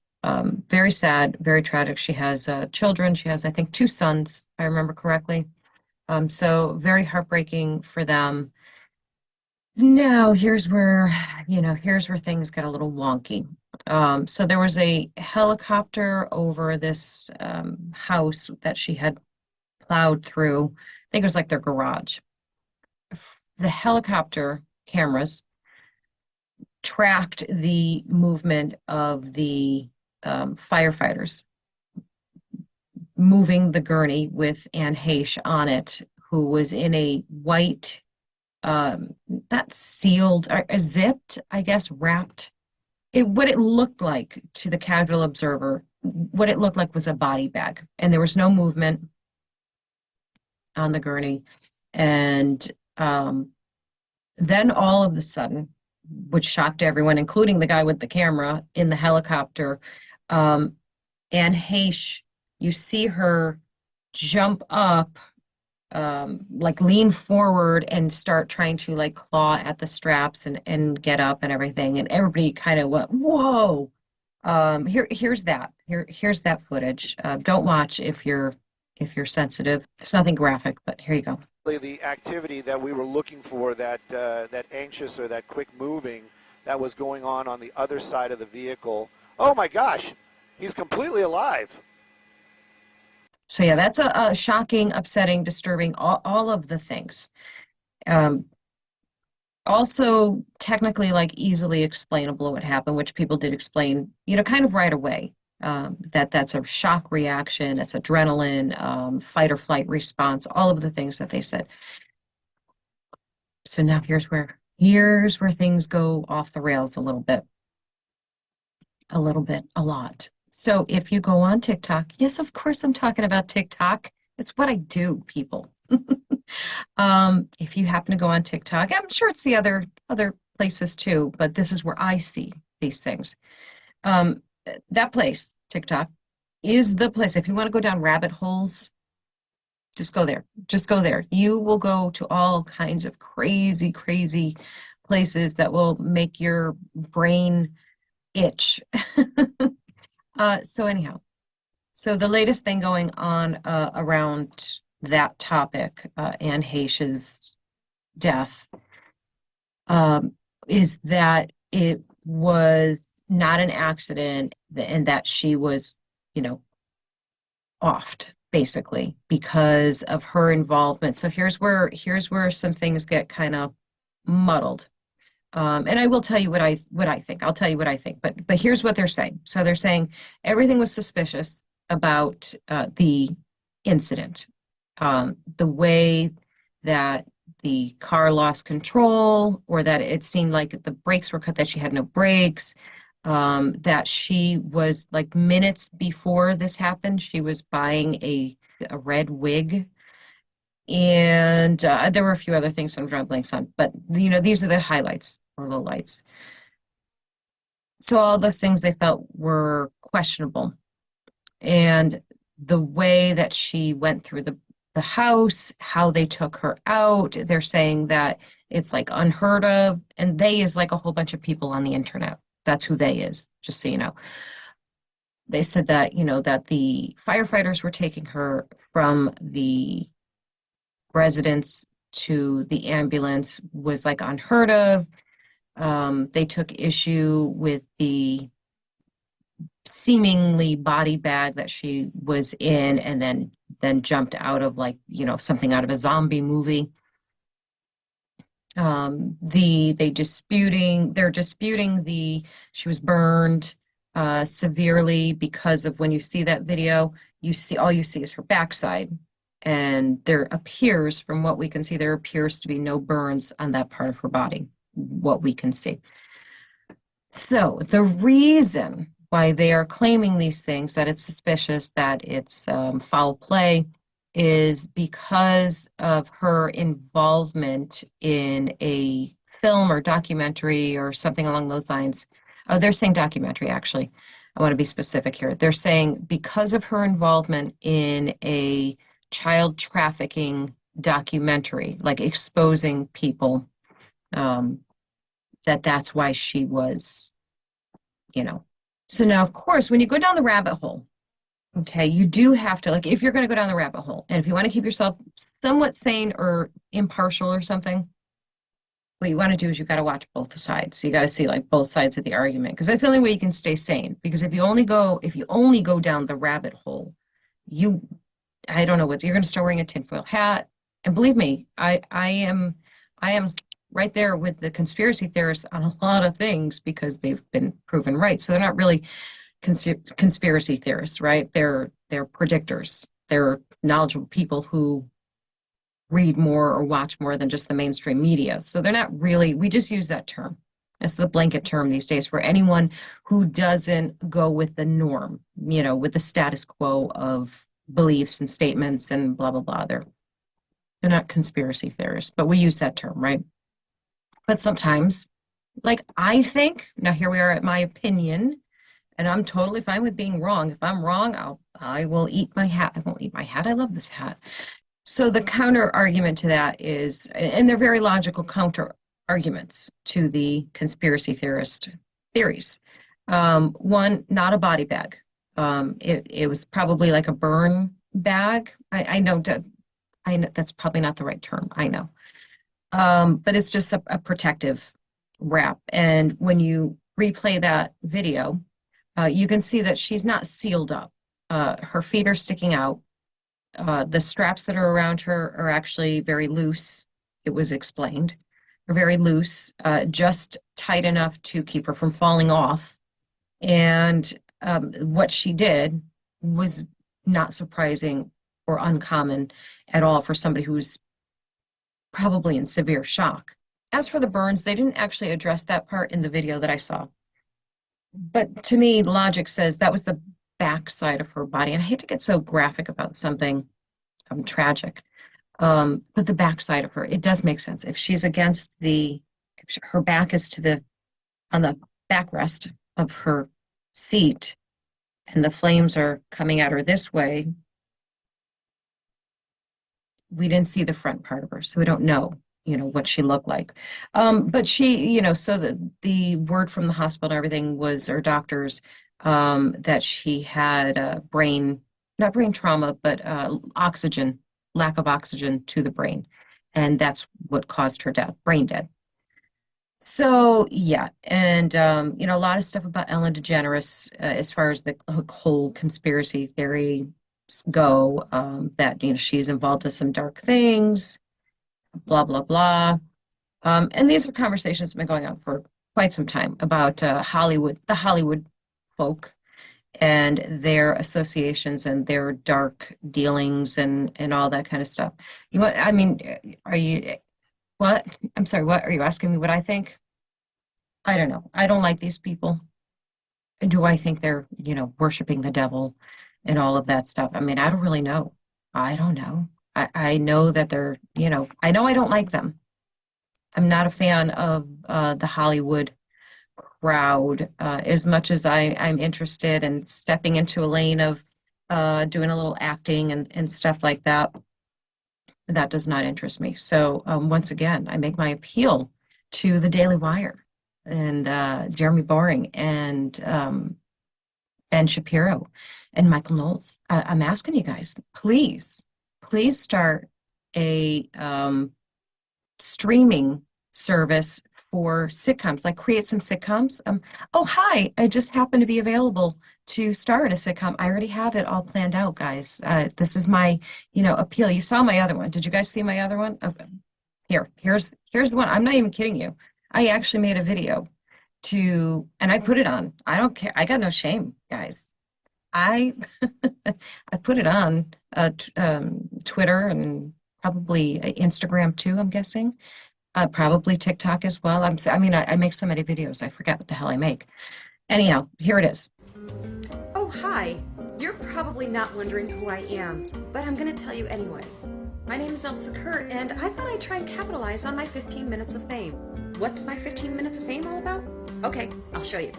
Very sad, very tragic. She has children. She has, I think, two sons, if I remember correctly. So very heartbreaking for them. Now, here's where things got a little wonky. So there was a helicopter over this house that she had plowed through. I think it was like their garage. The helicopter cameras tracked the movement of the firefighters moving the gurney with Anne Heche on it, who was in a white, not sealed, or zipped, I guess, wrapped. What it looked like to the casual observer, what it looked like was a body bag, and there was no movement on the gurney. And then all of a sudden, which shocked everyone, including the guy with the camera in the helicopter, Anne Heche, you see her jump up, like lean forward and start trying to like claw at the straps and get up and everything. And everybody kind of went, whoa. Here's that. Here's that footage. Don't watch if you're sensitive. It's nothing graphic, but here you go. The activity that we were looking for, that anxious or that quick moving that was going on the other side of the vehicle. Oh my gosh, he's completely alive. So yeah, that's a shocking, upsetting, disturbing, all of the things. Um, Also technically like easily explainable what happened, which people did explain, kind of right away. That's a shock reaction, it's adrenaline, fight or flight response, all of the things that they said. So now here's where things go off the rails a little bit, a lot. So if you go on TikTok, yes, of course I'm talking about TikTok. It's what I do, people. If you happen to go on TikTok, I'm sure it's the other places too, but this is where I see these things. That place, TikTok, is the place. If you want to go down rabbit holes, just go there. Just go there. You will go to all kinds of crazy, crazy places that will make your brain itch. So anyhow, so the latest thing going on around that topic, Anne Heche's death, is that it was not an accident and that she was, offed basically because of her involvement. So here's where some things get kind of muddled. And I will tell you what I think. I'll tell you what I think. But here's what they're saying. So they're saying everything was suspicious about the incident, the way that the car lost control, or that it seemed like the brakes were cut, that she had no brakes, that she was like minutes before this happened, she was buying a red wig. And there were a few other things I'm drawing blanks on, but these are the highlights or lowlights. So all those things they felt were questionable. And the way that she went through the house, how they took her out, they're saying that it's like unheard of. And they is like a whole bunch of people on the internet. That's who they is, just so you know. They said that, that the firefighters were taking her from the residence to the ambulance was like unheard of. They took issue with the seemingly body bag that she was in and then jumped out of like, something out of a zombie movie. They're disputing she was burned severely because of when you see that video, all you see is her backside. And from what we can see, there appears to be no burns on that part of her body, what we can see. So the reason why they are claiming these things, that it's suspicious, that it's foul play, is because of her involvement in a film or documentary or something along those lines. Oh, they're saying documentary, actually. I want to be specific here. They're saying because of her involvement in a child trafficking documentary, like exposing people, that's why she was, So now, of course, when you go down the rabbit hole, okay, you do have to, like, if you're going to go down the rabbit hole, and if you want to keep yourself somewhat sane or impartial or something, what you want to do is you got to watch both sides. You got to see like both sides of the argument, because that's the only way you can stay sane. Because if you only go down the rabbit hole, I don't know you're going to start wearing a tinfoil hat. And believe me, I am right there with the conspiracy theorists on a lot of things because they've been proven right. So they're not really conspiracy theorists, right? They're predictors. They're knowledgeable people who read more or watch more than just the mainstream media. So they're not really, we just use that term. It's the blanket term these days for anyone who doesn't go with the norm, with the status quo of beliefs and statements and blah, blah, blah. They're not conspiracy theorists, but we use that term, right? But sometimes, like I think, now here we are at my opinion, and I'm totally fine with being wrong. If I'm wrong, I will eat my hat. I won't eat my hat. I love this hat. So the counter argument to that is, and they're very logical counter arguments to the conspiracy theorist theories. One, not a body bag. It was probably like a burn bag. I know that's probably not the right term. I know. But it's just a protective wrap. And when you replay that video, you can see that she's not sealed up. Her feet are sticking out. The straps that are around her are actually very loose. It was explained. They're very loose, just tight enough to keep her from falling off. And what she did was not surprising or uncommon at all for somebody who's probably in severe shock. As for the burns, they didn't actually address that part in the video that I saw. But to me, logic says that was the backside of her body. And I hate to get so graphic about something tragic, but the backside of her, it does make sense. If she's against her back is on the backrest of her seat and the flames are coming at her this way, we didn't see the front part of her, so we don't know, what she looked like. But she, so the word from the hospital and everything was, or doctors, that she had not brain trauma, but lack of oxygen to the brain. And that's what caused her death, brain dead. So, yeah. And, a lot of stuff about Ellen DeGeneres, as far as the whole conspiracy theory go, that, she's involved with some dark things, blah, blah, blah. And these are conversations that have been going on for quite some time about the Hollywood folk and their associations and their dark dealings and all that kind of stuff. What? I'm sorry, what? Are you asking me what I think? I don't know. I don't like these people. Do I think they're, worshiping the devil and all of that stuff? I don't really know. I don't know. I know that they're, I know I don't like them. I'm not a fan of the Hollywood crowd. As much as I'm interested in stepping into a lane of doing a little acting and stuff like that, that does not interest me. So once again, I make my appeal to the Daily Wire and Jeremy Boring and Ben Shapiro and Michael Knowles. I'm asking you guys, please start a streaming service for sitcoms, like create some sitcoms. Oh, hi, I just happen to be available to star in a sitcom. I already have it all planned out, guys. This is my, appeal. You saw my other one. Did you guys see my other one? Okay. Here's the one. I'm not even kidding you. I actually made a video and I put it on. I don't care. I got no shame, guys. I I put it on Twitter and probably Instagram too, I'm guessing. Probably TikTok as well. I make so many videos, I forget what the hell I make. Anyhow, here it is. Oh, hi. You're probably not wondering who I am, but I'm going to tell you anyway. My name is Elsa Kurt, and I thought I'd try and capitalize on my 15 minutes of fame. What's my 15 minutes of fame all about? Okay, I'll show you.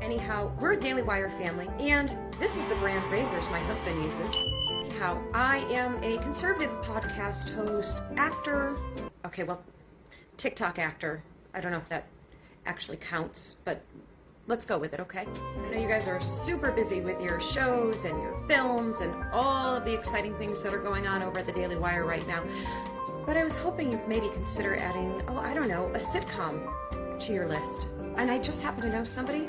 Anyhow, we're a Daily Wire family, and this is the brand razors my husband uses. Anyhow, I am a conservative podcast host, actor, TikTok actor. I don't know if that actually counts, but let's go with it, okay? I know you guys are super busy with your shows and your films and all of the exciting things that are going on over at the Daily Wire right now, but I was hoping you'd maybe consider adding, a sitcom to your list. And I just happen to know somebody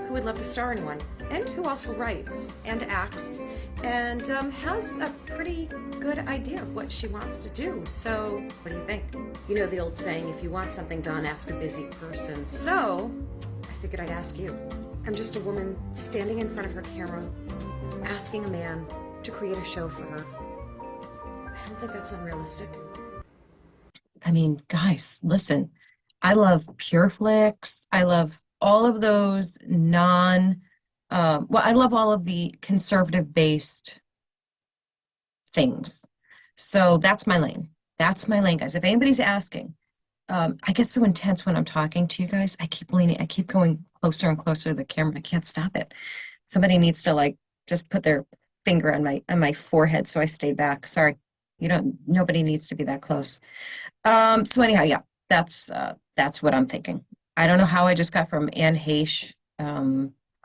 who would love to star in one, and who also writes and acts, and has a pretty good idea of what she wants to do. So, what do you think? You know the old saying, if you want something done, ask a busy person. So, I figured I'd ask you. I'm just a woman standing in front of her camera, asking a man to create a show for her. I don't think that's unrealistic. I mean, guys, listen, I love Pure Flix. I love all of those I love all of the conservative-based things. So that's my lane. That's my lane, guys. If anybody's asking, I get so intense when I'm talking to you guys. I keep going closer and closer to the camera. I can't stop it. Somebody needs to just put their finger on my forehead so I stay back. Sorry. Nobody needs to be that close. So anyhow, yeah, that's what I'm thinking. I don't know how I just got from Anne Heche,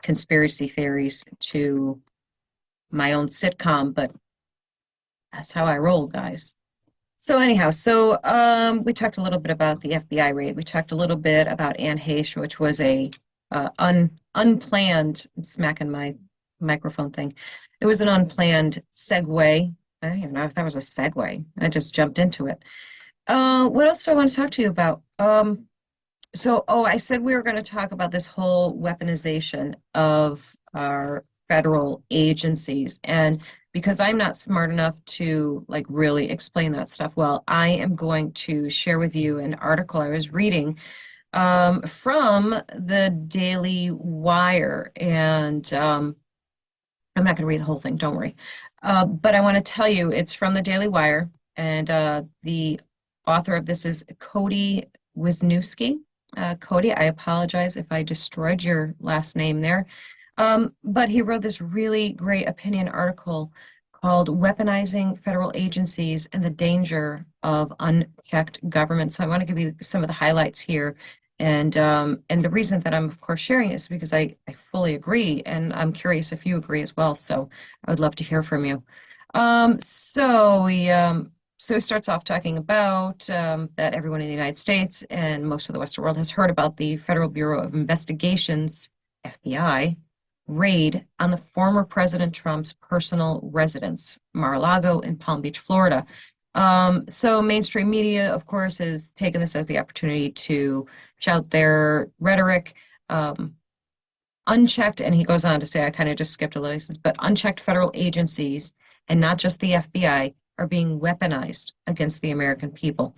conspiracy theories to my own sitcom, but that's how I roll, guys. So anyhow, we talked a little bit about the FBI raid. We talked a little bit about Anne Heche, which was a unplanned, I'm smacking my microphone thing. It was an unplanned segue. I don't even know if that was a segue. I just jumped into it. What else do I want to talk to you about? I said we were going to talk about this whole weaponization of our federal agencies. And because I'm not smart enough to really explain that stuff well, I am going to share with you an article I was reading from the Daily Wire. And I'm not going to read the whole thing, don't worry. But I want to tell you it's from the Daily Wire. And the author of this is Cody Wisniewski. Cody, I apologize if I destroyed your last name there. But he wrote this really great opinion article called Weaponizing Federal Agencies and the Danger of Unchecked Government. So I want to give you some of the highlights here. And the reason that I'm, of course, sharing is because I fully agree, and I'm curious if you agree as well. So I would love to hear from you. So he starts off talking about that everyone in the United States and most of the Western world has heard about the Federal Bureau of Investigation's, FBI, raid on the former President Trump's personal residence, Mar-a-Lago in Palm Beach, Florida. So mainstream media, of course, has taken this as the opportunity to shout their rhetoric. Unchecked, and he goes on to say, I kind of just skipped a little, he says, but unchecked federal agencies, and not just the FBI, are being weaponized against the American people.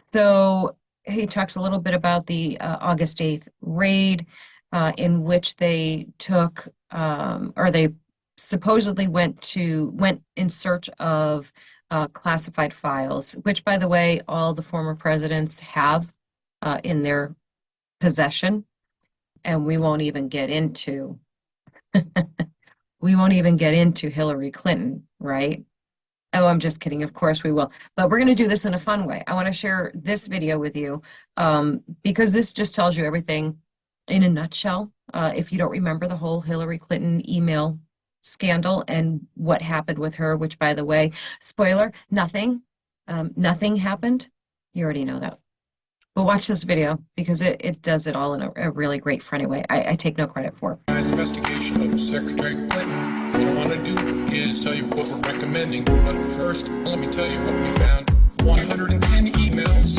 So he talks a little bit about the August 8th raid in which they took, or they supposedly went in search of classified files, which, by the way, all the former presidents have in their possession. And we won't even get into Hillary Clinton, right? Oh, I'm just kidding. Of course we will. But we're going to do this in a fun way. I want to share this video with you because this just tells you everything in a nutshell. If you don't remember the whole Hillary Clinton email scandal and what happened with her, which, by the way, spoiler, nothing happened. You already know that. But watch this video because it does it all in a really great, funny way. I take no credit for it. Investigation of Secretary Clinton. What I want to do is tell you what we're recommending. But first, let me tell you what we found. 110 emails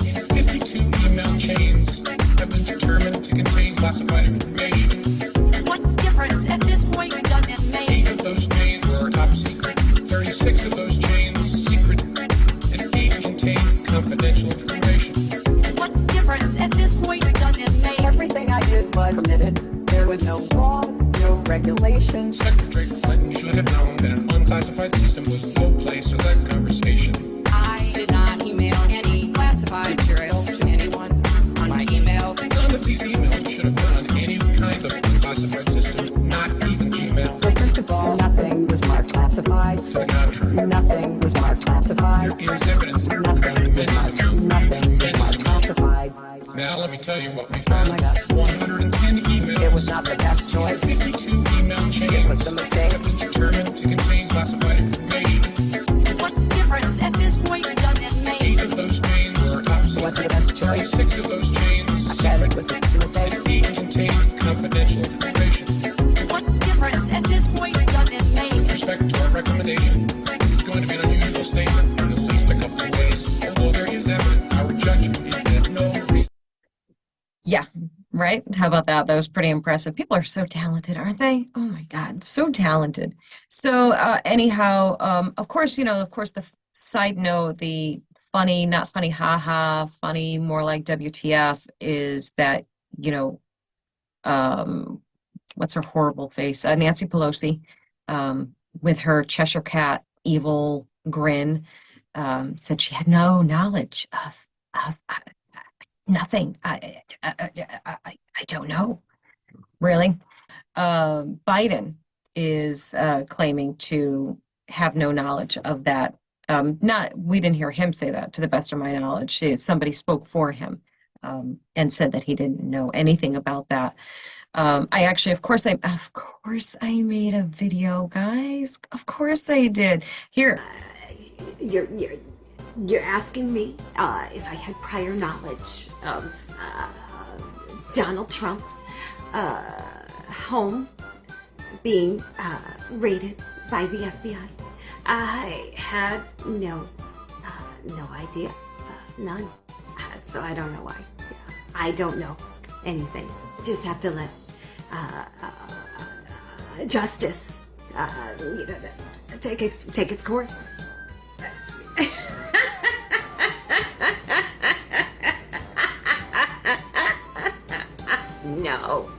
in 52 email chains have been determined to contain classified information. What difference at this point does it make? 8 of those chains are top secret. 36 of those chains secret. And 8 contain confidential information. What difference at this point does it make? Everything I did was permitted. There was no law, no regulation. Secretary Clinton should have known that an unclassified system was no place for that conversation. I did not email any classified material to anyone on my email. None of these emails should have been on any kind of unclassified system, not even Gmail. Well, first of all, nothing was marked classified. To the contrary, Nothing was marked classified. there is evidence of Nothing was tremendous marked, amount. nothing was marked classified. Now let me tell you what we found. Oh my gosh. 110 emails. It was not the best choice. 52 email chains. It was the mistake. Have been determined to contain classified information. What difference at this point does it 8 make? of those chains are top It wasn't secret. the best choice. 36 of those chains I said secret. it was a mistake. And 8 contain confidential information. What difference at this point does it With make? respect to our recommendation, this is going to be an unusual statement in at least a couple of ways. Although there is evidence, our judgment is that no reason. Yeah, right? How about that? That was pretty impressive. People are so talented, aren't they? Oh my God, so talented. So anyhow, of course, the side note, the funny, not funny, haha, funny, more like WTF is that, what's her horrible face? Nancy Pelosi, with her Cheshire Cat evil grin, said she had no knowledge of nothing. I don't know. Really? Biden is claiming to have no knowledge of that. We didn't hear him say that, to the best of my knowledge. Somebody spoke for him and said that he didn't know anything about that. Of course I made a video, guys. Of course I did. Here. You're asking me if I had prior knowledge of Donald Trump's home being raided by the FBI. I had no idea, none. So I don't know why. I don't know anything. Just have to let justice, take its course. No.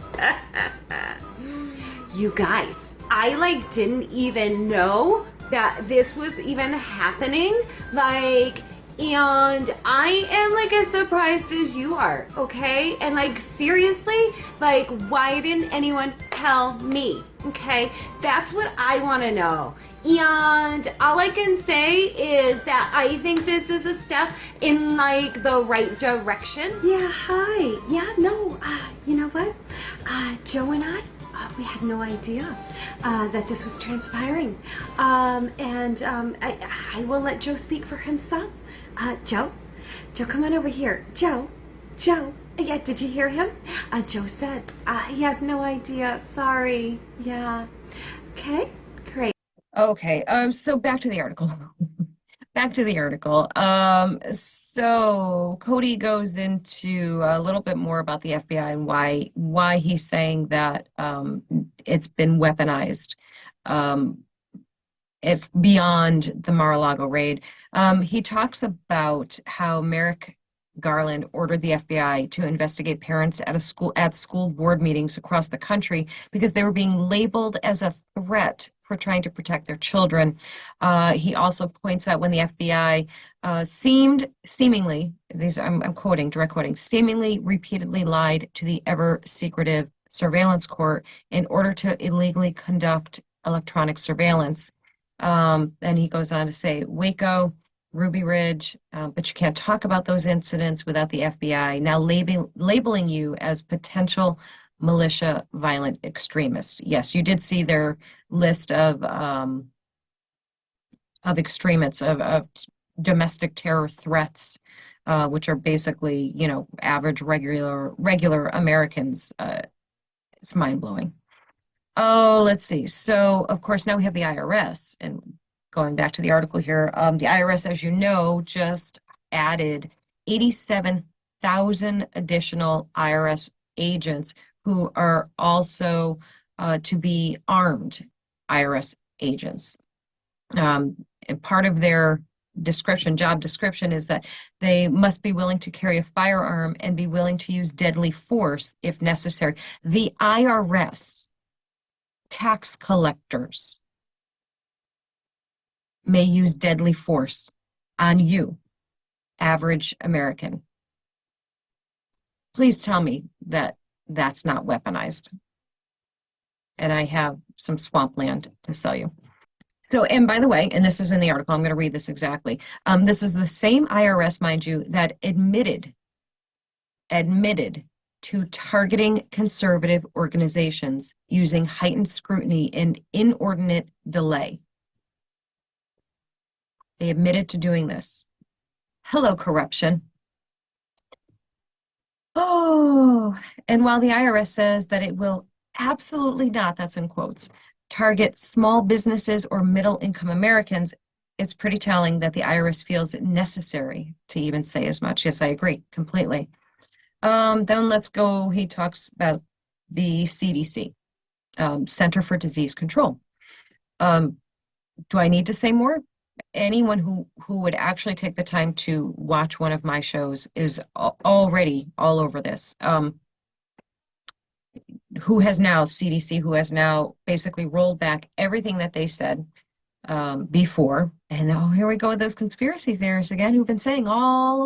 You guys, I didn't even know that this was even happening. And I am as surprised as you are, okay? And seriously, why didn't anyone tell me? Okay? That's what I want to know. And all I can say is that I think this is a step in the right direction. Yeah, hi. Yeah, no, you know what? Joe and I, we had no idea that this was transpiring. I will let Joe speak for himself. Joe, come on over here. Joe, yeah, did you hear him? Joe said he has no idea. Sorry. Yeah. Okay, great. Okay, so back to the article. Back to the article. So Cody goes into a little bit more about the FBI and why he's saying that it's been weaponized. If beyond the Mar-a-Lago raid, he talks about how Merrick Garland ordered the FBI to investigate parents at school board meetings across the country because they were being labeled as a threat for trying to protect their children. He also points out when the FBI seemingly, I'm quoting, direct quoting, seemingly repeatedly lied to the ever secretive surveillance court in order to illegally conduct electronic surveillance. And he goes on to say Waco, Ruby Ridge, but you can't talk about those incidents without the FBI now labeling you as potential militia violent extremist. Yes, you did see their list of extremists, of domestic terror threats, which are basically, you know, average regular Americans. It's mind-blowing. Oh, let's see. So, of course, now we have the IRS. And going back to the article here, the IRS, as you know, just added 87,000 additional IRS agents who are also to be armed IRS agents. And part of their job description, is that they must be willing to carry a firearm and be willing to use deadly force if necessary. The IRS, tax collectors, may use deadly force on you, average American. Please tell me that that's not weaponized. And I have some swampland to sell you. So, and by the way, and this is in the article, I'm going to read this exactly. This is the same IRS, mind you, that admitted to targeting conservative organizations using heightened scrutiny and inordinate delay. They admitted to doing this. Hello, corruption. Oh, and while the IRS says that it will absolutely not, that's in quotes, target small businesses or middle-income Americans, it's pretty telling that the IRS feels it necessary to even say as much. Yes, I agree completely. Then let's go, he talks about the CDC, Center for Disease Control. Do I need to say more? Anyone who would actually take the time to watch one of my shows is already all over this. CDC, who has now basically rolled back everything that they said before. And now here we go with those conspiracy theorists again, who've been saying all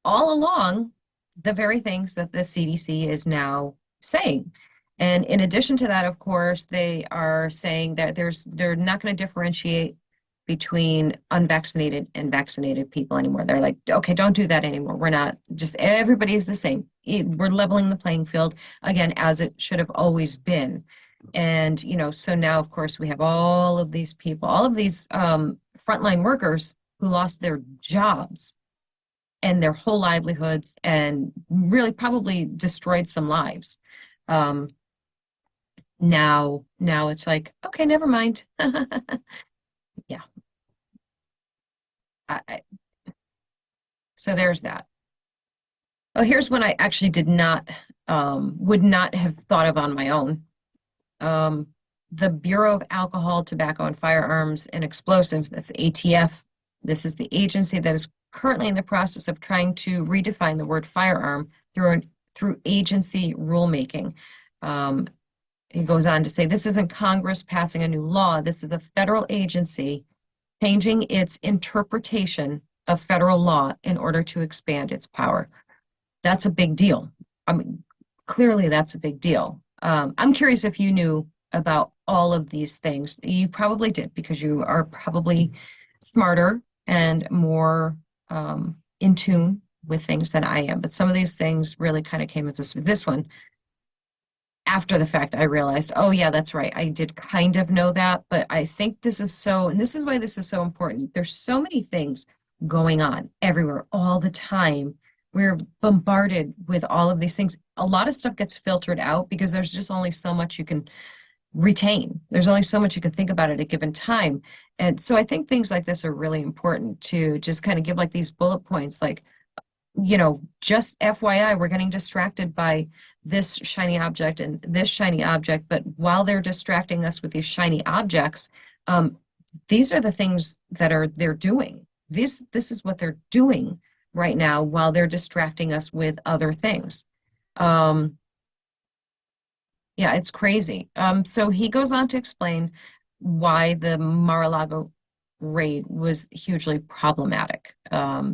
along, the very things that the CDC is now saying. And in addition to that, of course, they are saying that they're not going to differentiate between unvaccinated and vaccinated people anymore. They're like, okay, don't do that anymore. We're not, just everybody is the same. We're leveling the playing field, again, as it should have always been. And, you know, so now, of course, we have all of these people, all of these frontline workers who lost their jobs and their whole livelihoods and really probably destroyed some lives. Now it's like, okay, never mind. Yeah. So there's that. Oh, here's one I actually would not have thought of on my own. The Bureau of Alcohol, Tobacco, and Firearms and Explosives, that's ATF. This is the agency that is currently in the process of trying to redefine the word firearm through agency rulemaking. He goes on to say, this isn't Congress passing a new law. This is a federal agency changing its interpretation of federal law in order to expand its power. That's a big deal. I mean, clearly that's a big deal. I'm curious if you knew about all of these things. You probably did, because you are probably smarter and more in tune with things than I am. But some of these things really kind of came as this one. After the fact, I realized, oh yeah, that's right. I did kind of know that, but I think this is and this is why this is so important. There's so many things going on everywhere all the time. We're bombarded with all of these things. A lot of stuff gets filtered out because there's just only so much you can retain. There's only so much you can think about at a given time. And so I think things like this are really important to just kind of give like these bullet points, like, you know, just FYI, we're getting distracted by this shiny object and this shiny object. But while they're distracting us with these shiny objects, these are the things that they're doing. This is what they're doing right now while they're distracting us with other things. Yeah, it's crazy. So he goes on to explain why the Mar-a-Lago raid was hugely problematic.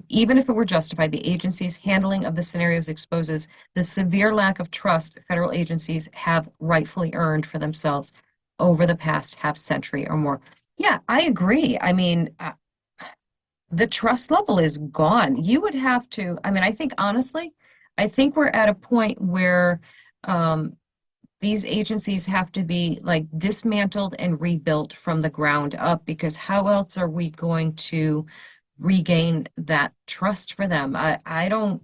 Even if it were justified, the agency's handling of the scenarios exposes the severe lack of trust federal agencies have rightfully earned for themselves over the past half century or more. Yeah, I agree. I mean, the trust level is gone. You would have to, I mean, I think honestly, I think we're at a point where um, these agencies have to be like dismantled and rebuilt from the ground up, because how else are we going to regain that trust for them? I don't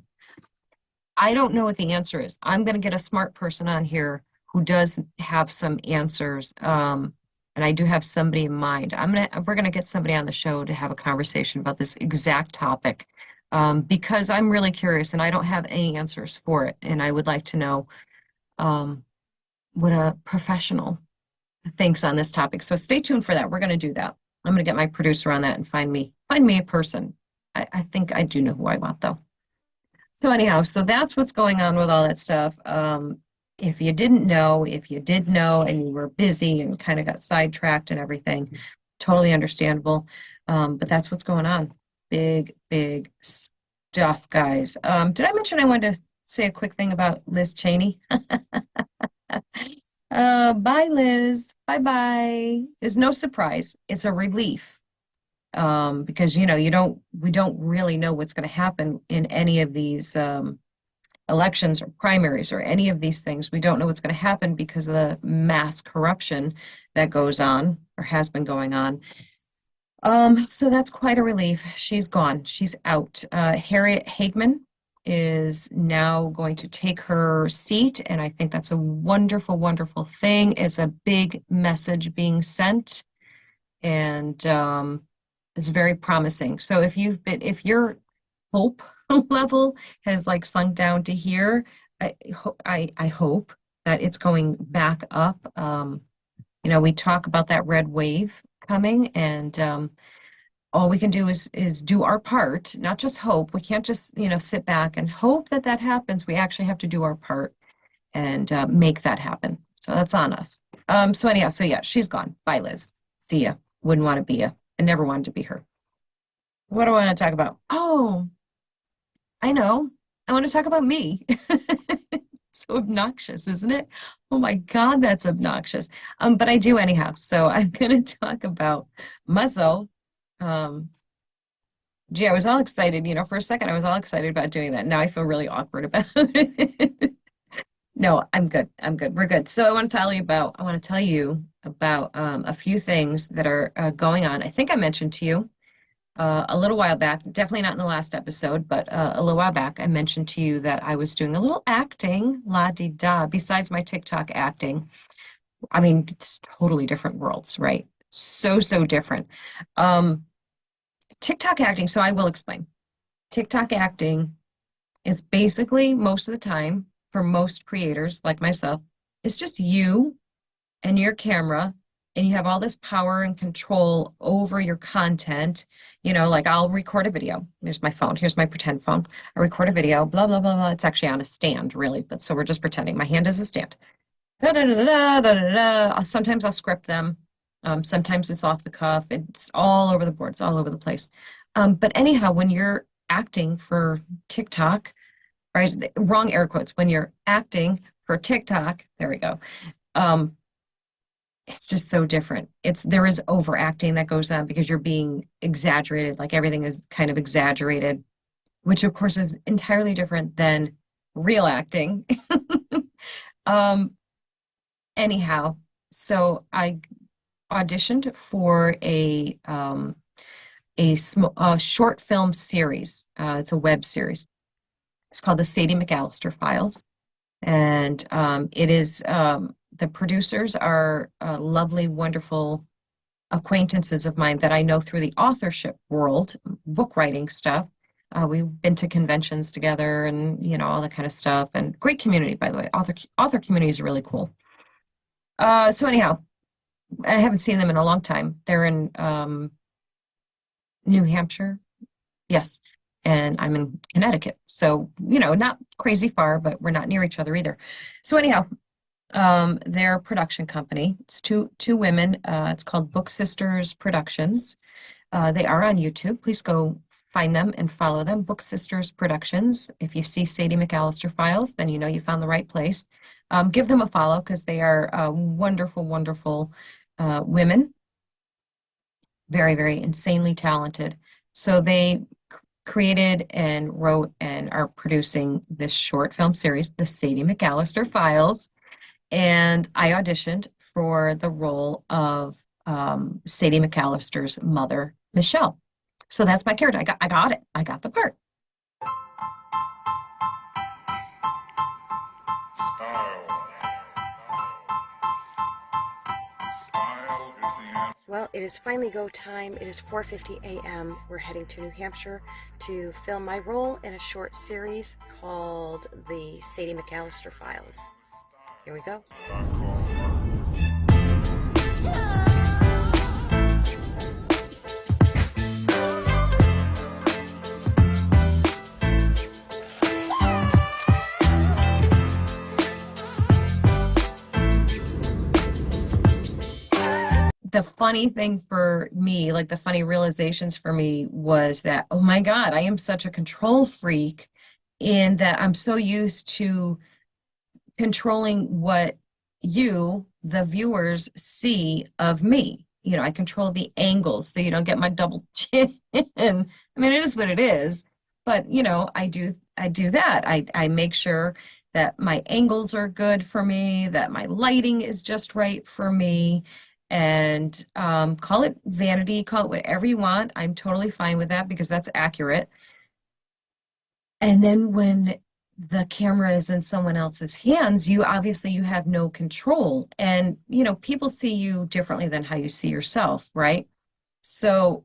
know what the answer is. I'm going to get a smart person on here who does have some answers. And I do have somebody in mind. We're gonna get somebody on the show to have a conversation about this exact topic, because I'm really curious and I don't have any answers for it. And I would like to know what a professional thinks on this topic. So stay tuned for that. We're gonna do that. I'm gonna get my producer on that and find me a person. I think I do know who I want though. So anyhow, so that's what's going on with all that stuff. If you didn't know, if you did know and you were busy and kind of got sidetracked and everything, totally understandable. But that's what's going on. Big, big stuff, guys. Did I mention I wanted to say a quick thing about Liz Cheney? Bye, Liz. Bye-bye. There's no surprise. It's a relief. Because we don't really know what's going to happen in any of these elections or primaries or any of these things. We don't know what's going to happen because of the mass corruption that goes on or has been going on. So that's quite a relief. She's gone. She's out. Harriet Hagman is now going to take her seat, and I think that's a wonderful, wonderful thing. It's a big message being sent, and it's very promising. So if your hope level has like sunk down to here, I hope that it's going back up. We talk about that red wave coming, and all we can do is do our part, not just hope. We can't just sit back and hope that that happens. We actually have to do our part and make that happen. So that's on us. So anyhow, so yeah, she's gone. Bye, Liz. See ya. Wouldn't want to be ya. I never wanted to be her. What do I want to talk about? Oh, I know. I want to talk about me. So obnoxious, isn't it? Oh my God, that's obnoxious. But I do anyhow. So I'm going to talk about myself. Gee, I was all excited, for a second I was all excited about doing that. Now I feel really awkward about it. No, I'm good. I'm good. We're good. So I want to tell you about a few things that are going on. I think I mentioned to you a little while back, definitely not in the last episode, but a little while back, I mentioned to you that I was doing a little acting, la-di-da, besides my TikTok acting. I mean, it's totally different worlds, right? So different. TikTok acting, so I will explain. TikTok acting is basically, most of the time, for most creators like myself, it's just you and your camera, and you have all this power and control over your content. Like I'll record a video. Here's my phone. Here's my pretend phone. I record a video, blah, blah, blah, blah. It's actually on a stand, really, but so we're just pretending. My hand is a stand. Da, da, da, da, da, da, da. Sometimes I'll script them. Sometimes it's off the cuff. It's all over the board. It's all over the place. But anyhow, when you're acting for TikTok, right, wrong air quotes, when you're acting for TikTok, there we go. It's just so different. There is overacting that goes on because you're being exaggerated, like everything is kind of exaggerated, which of course is entirely different than real acting. Anyhow, so I auditioned for a short film series. It's a web series. It's called the Sadie McAllister Files, and it is. The producers are lovely, wonderful acquaintances of mine that I know through the authorship world, book writing stuff. We've been to conventions together and, all that kind of stuff. And great community, by the way. Author community is really cool. So anyhow, I haven't seen them in a long time. They're in New Hampshire. Yes. And I'm in Connecticut. So, not crazy far, but we're not near each other either. So anyhow, They're a production company. It's two women. It's called Book Sisters Productions. They are on YouTube. Please go find them and follow them. Book Sisters Productions. If you see Sadie McAllister Files, then you know you found the right place. Give them a follow because they are wonderful, wonderful women. Very, very insanely talented. So they created and wrote and are producing this short film series, The Sadie McAllister Files. And I auditioned for the role of Sadie McAllister's mother, Michelle. So that's my character. I got it. I got the part. Well, it is finally go time. It is 4:50 a.m. We're heading to New Hampshire to film my role in a short series called The Sadie McAllister Files. Here we go. The funny thing for me, like the funny realizations for me was that, oh my God, I am such a control freak in that I'm so used to controlling what you, the viewers, see of me. You know, I control the angles so you don't get my double chin. I mean, it is what it is, but you know, I do that. I make sure that my angles are good for me, that my lighting is just right for me. And call it vanity, call it whatever you want. I'm totally fine with that because that's accurate. And then when the camera is in someone else's hands, you obviously you have no control. And you know, people see you differently than how you see yourself, right? So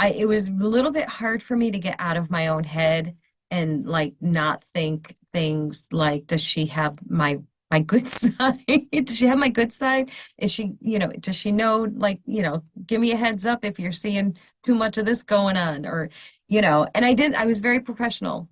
it was a little bit hard for me to get out of my own head and like not think things like, does she have my good side? Does she have my good side? Is she, you know, does she know, like, you know, give me a heads up if you're seeing too much of this going on, or, you know, and I was very professional.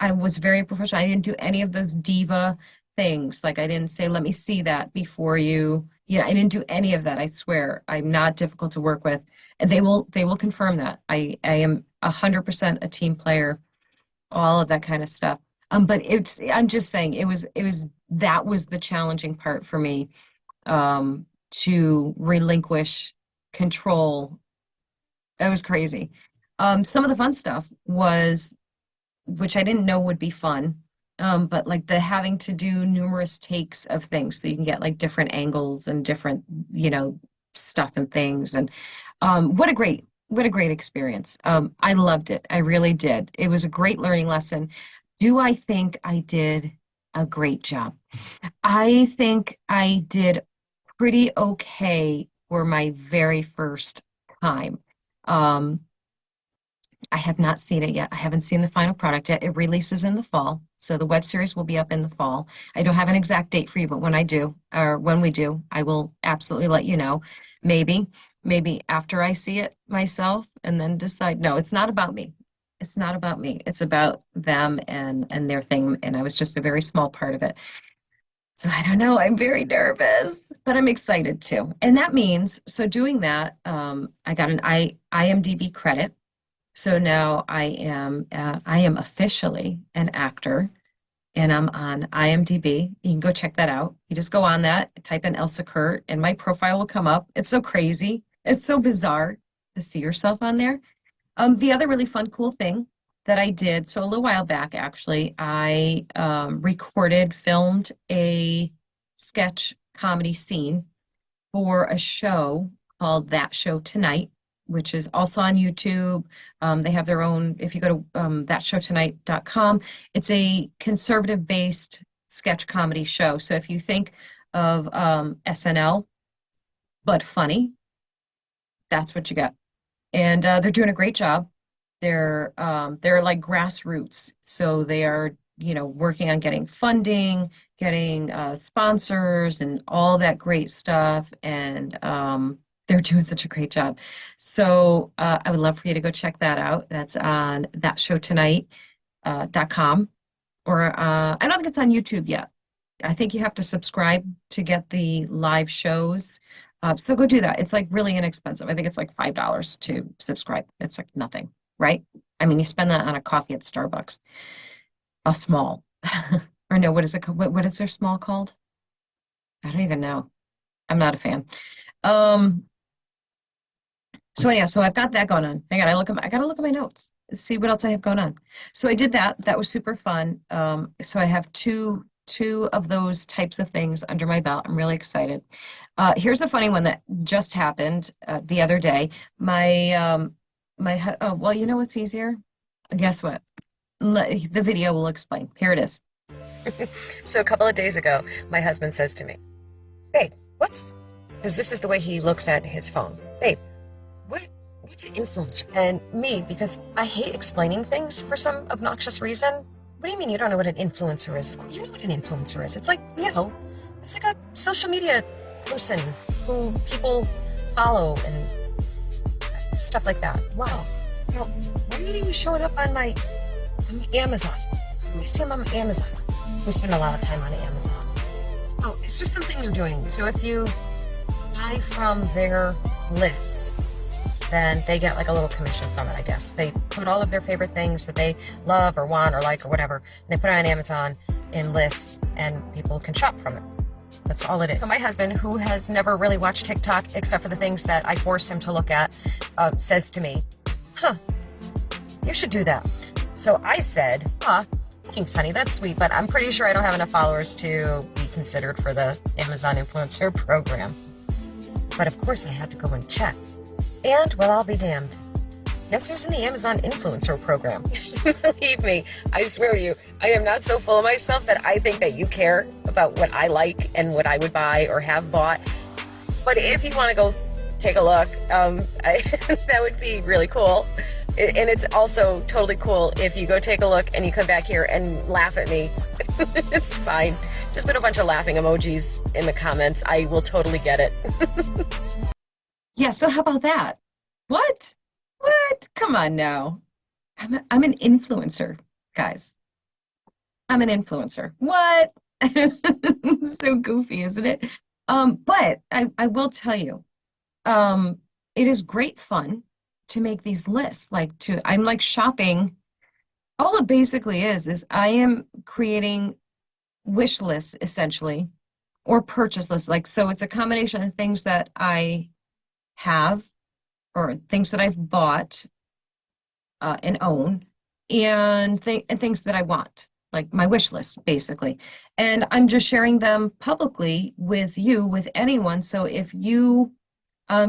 I was very professional. I didn't do any of those diva things. Like I didn't say, let me see that before you, you know, I didn't do any of that. I swear I'm not difficult to work with. And they will confirm that. I am 100% a team player, all of that kind of stuff. But I'm just saying that was the challenging part for me, to relinquish control. That was crazy. Some of the fun stuff was, which I didn't know would be fun, but like the having to do numerous takes of things so you can get like different angles and different, you know, stuff and things. And what a great experience. I loved it. I really did. It was a great learning lesson. Do I think I did a great job? I think I did pretty okay for my very first time. Um, I have not seen it yet. I haven't seen the final product yet. It releases in the fall, so the web series will be up in the fall. I don't have an exact date for you, but when I do, or when we do, I will absolutely let you know. Maybe, maybe after I see it myself and then decide, no, it's not about me. It's not about me. It's about them and their thing, and I was just a very small part of it. So I don't know. I'm very nervous, but I'm excited too. And that means, so doing that, I got an IMDb credit. So now I am officially an actor, and I'm on IMDb. You can go check that out. You just go on that, type in Elsa Kurt, and my profile will come up. It's so crazy. It's so bizarre to see yourself on there. The other really fun, cool thing that I did, so a little while back, actually, I filmed a sketch comedy scene for a show called That Show Tonight, which is also on YouTube. They have their own, if you go to thatshowtonight.com, it's a conservative-based sketch comedy show. So if you think of SNL, but funny, that's what you got. And they're doing a great job. They're like grassroots, so they are, you know, working on getting funding, getting sponsors, and all that great stuff. And they're doing such a great job. So I would love for you to go check that out. That's on thatshowtonight.com, or I don't think it's on YouTube yet. I think you have to subscribe to get the live shows. So go do that. It's like really inexpensive. I think it's like $5 to subscribe. It's like nothing, right? I mean, you spend that on a coffee at Starbucks, a small, or no, what is it? What is their small called? I don't even know. I'm not a fan. Um, so anyhow, so I've got that going on. I gotta look at my notes, see what else I have going on. So I did that. That was super fun. So I have two of those types of things under my belt. I'm really excited. Here's a funny one that just happened the other day. Oh, well, you know what's easier? Guess what? The video will explain. Here it is. So a couple of days ago, my husband says to me, "Babe, because this is the way he looks at his phone. Babe, what's an influencer?" And me, because I hate explaining things for some obnoxious reason. "What do you mean you don't know what an influencer is?" "Of course, you know what an influencer is. It's like, it's like a social media person who people follow and stuff like that." "Wow. Well, why are they always showing up on my Amazon? I see them on Amazon." We spend a lot of time on Amazon. "Oh, it's just something they're doing. So if you buy from their lists, then they get like a little commission from it, I guess. They put all of their favorite things that they love or want or like or whatever, and they put it on Amazon in lists, and people can shop from it. That's all it is." So my husband, who has never really watched TikTok except for the things that I force him to look at, says to me, "You should do that." So I said, "Thanks, honey, that's sweet, but I'm pretty sure I don't have enough followers to be considered for the Amazon influencer program." But of course I had to go and check. And, well, I'll be damned. Guess who's in the Amazon influencer program? Believe me, I swear to you, I am not so full of myself that I think that you care about what I like and what I would buy or have bought. But if you want to go take a look, that would be really cool. And it's also totally cool if you go take a look and you come back here and laugh at me. It's fine. Just put a bunch of laughing emojis in the comments. I will totally get it. Yeah, so how about that? What? What? Come on now. I'm an influencer, guys. I'm an influencer. What? So goofy, isn't it? But I will tell you, it is great fun to make these lists. I'm like shopping. All it basically is I am creating wish lists essentially, or purchase lists. So it's a combination of things that I have or things that I've bought and own, and things that I want, like my wish list basically. And I'm just sharing them publicly with you, with anyone. So if you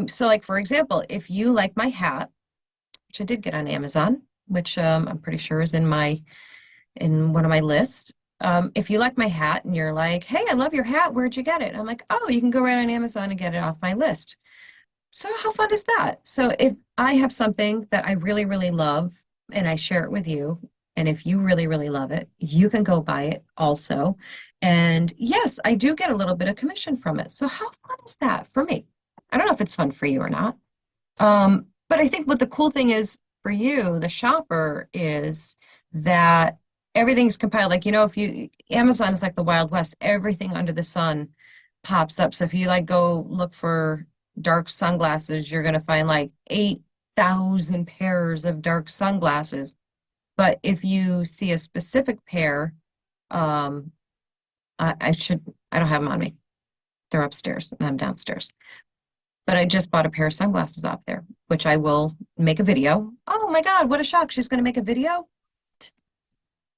so like for example, if you like my hat, which I did get on Amazon, which I'm pretty sure is in one of my lists. If you like my hat and you're like, "Hey, I love your hat, where'd you get it?" I'm like, "Oh, you can go right on Amazon and get it off my list." So how fun is that? So if I have something that I really, really love and I share it with you, and if you really, really love it, you can go buy it also. And yes, I do get a little bit of commission from it. So how fun is that for me? I don't know if it's fun for you or not. But I think what the cool thing is for you, the shopper, is that everything's compiled. Amazon is like the Wild West. Everything under the sun pops up. So if you go look for dark sunglasses, you're going to find like 8,000 pairs of dark sunglasses. But if you see a specific pair, I don't have them on me. They're upstairs and I'm downstairs. But I just bought a pair of sunglasses off there, which I will make a video. Oh my God, what a shock. She's going to make a video.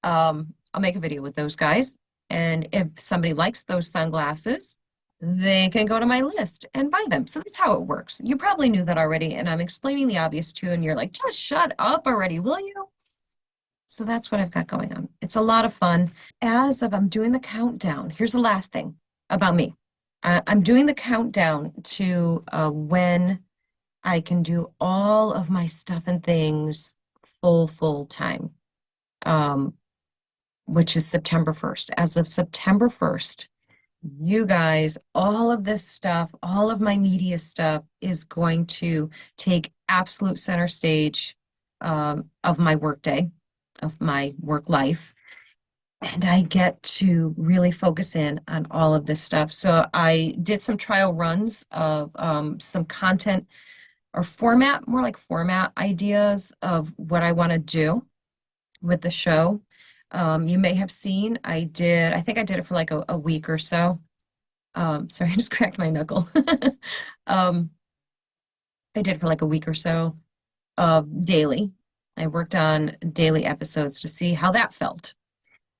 I'll make a video with those guys. And if somebody likes those sunglasses, they can go to my list and buy them. So that's how it works. You probably knew that already, and I'm explaining the obvious too, and you're like, just shut up already, will you? So that's what I've got going on. It's a lot of fun. As of I'm doing the countdown, here's the last thing about me. I'm doing the countdown to when I can do all of my stuff and things full time, which is September 1st. As of September 1st, you guys, all of this stuff, all of my media stuff is going to take absolute center stage of my work day, of my work life. and I get to really focus in on all of this stuff. So I did some trial runs of some content or format, more like format ideas of what I want to do with the show. You may have seen I think I did it for like a week or so. Sorry, I just cracked my knuckle. Um, I did for like a week or so daily. I worked on daily episodes to see how that felt.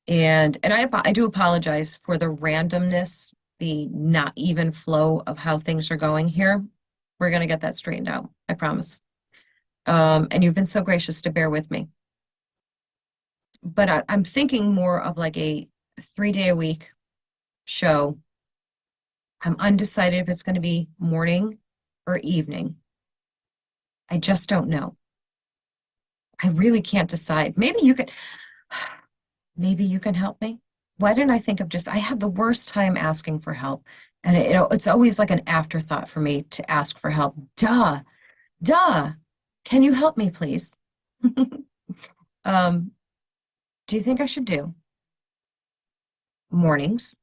And I do apologize for the randomness, the not even flow of how things are going here. We're going to get that straightened out, I promise. And you've been so gracious to bear with me. But I'm thinking more of like a 3-day a week show. I'm undecided if it's going to be morning or evening. I just don't know. I really can't decide. Maybe you can help me. Why didn't I think of I have the worst time asking for help. And it's always like an afterthought for me to ask for help. Duh. Can you help me, please? Do you think I should do mornings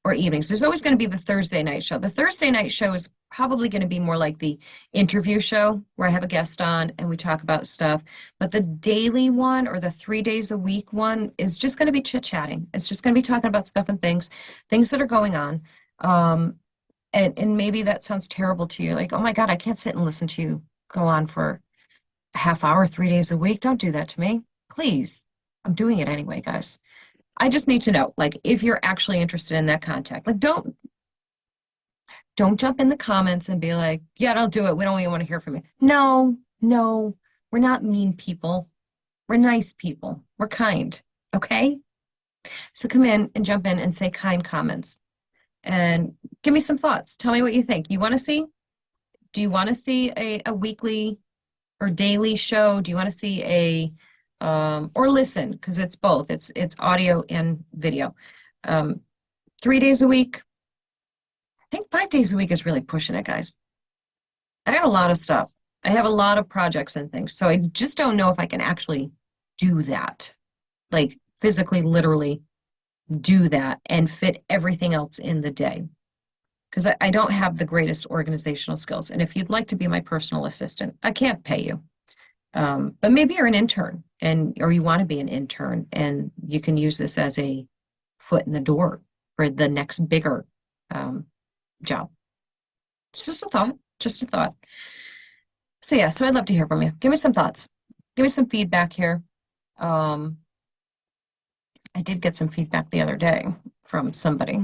or evenings? There's always going to be the Thursday night show. The Thursday night show is probably going to be more like the interview show where I have a guest on and we talk about stuff. But the daily one or the 3 days a week one is just going to be chit-chatting. It's just going to be talking about stuff and things that are going on. And maybe that sounds terrible to you. Like, oh my God, I can't sit and listen to you go on for a half hour, 3 days a week. Don't do that to me. Please. I'm doing it anyway, guys. I just need to know, like, if you're actually interested in that contact. Like, don't jump in the comments and be like, yeah, I'll do it. We don't even want to hear from you. No, we're not mean people. We're nice people. We're kind. Okay? So come in and jump in and say kind comments and give me some thoughts. Tell me what you think. Do you want to see a weekly or daily show? Do you want to see or listen, because it's both. It's audio and video. 3 days a week. I think 5 days a week is really pushing it, guys. I got a lot of stuff. I have a lot of projects and things. So I just don't know if I can actually do that. Like physically, literally do that and fit everything else in the day. Because I don't have the greatest organizational skills. And if you'd like to be my personal assistant, I can't pay you. But maybe you're an intern or you want to be an intern and you can use this as a foot in the door for the next bigger job. Just a thought. So yeah, so I'd love to hear from you. Give me some thoughts. Give me some feedback here. I did get some feedback the other day from somebody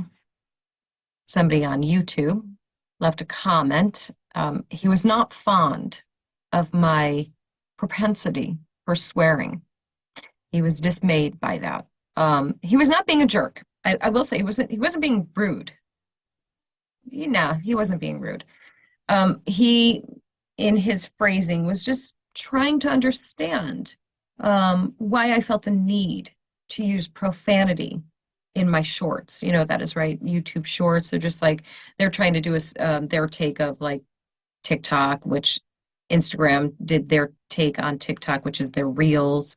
on YouTube left a comment. He was not fond of my propensity for swearing. He was dismayed by that. He was not being a jerk. I will say he wasn't being rude. He wasn't being rude. He, in his phrasing, was just trying to understand why I felt the need to use profanity in my shorts. You know, that is right, YouTube shorts. They're just like, they're trying to do their take of like TikTok, which Instagram did their take on TikTok, which is their reels.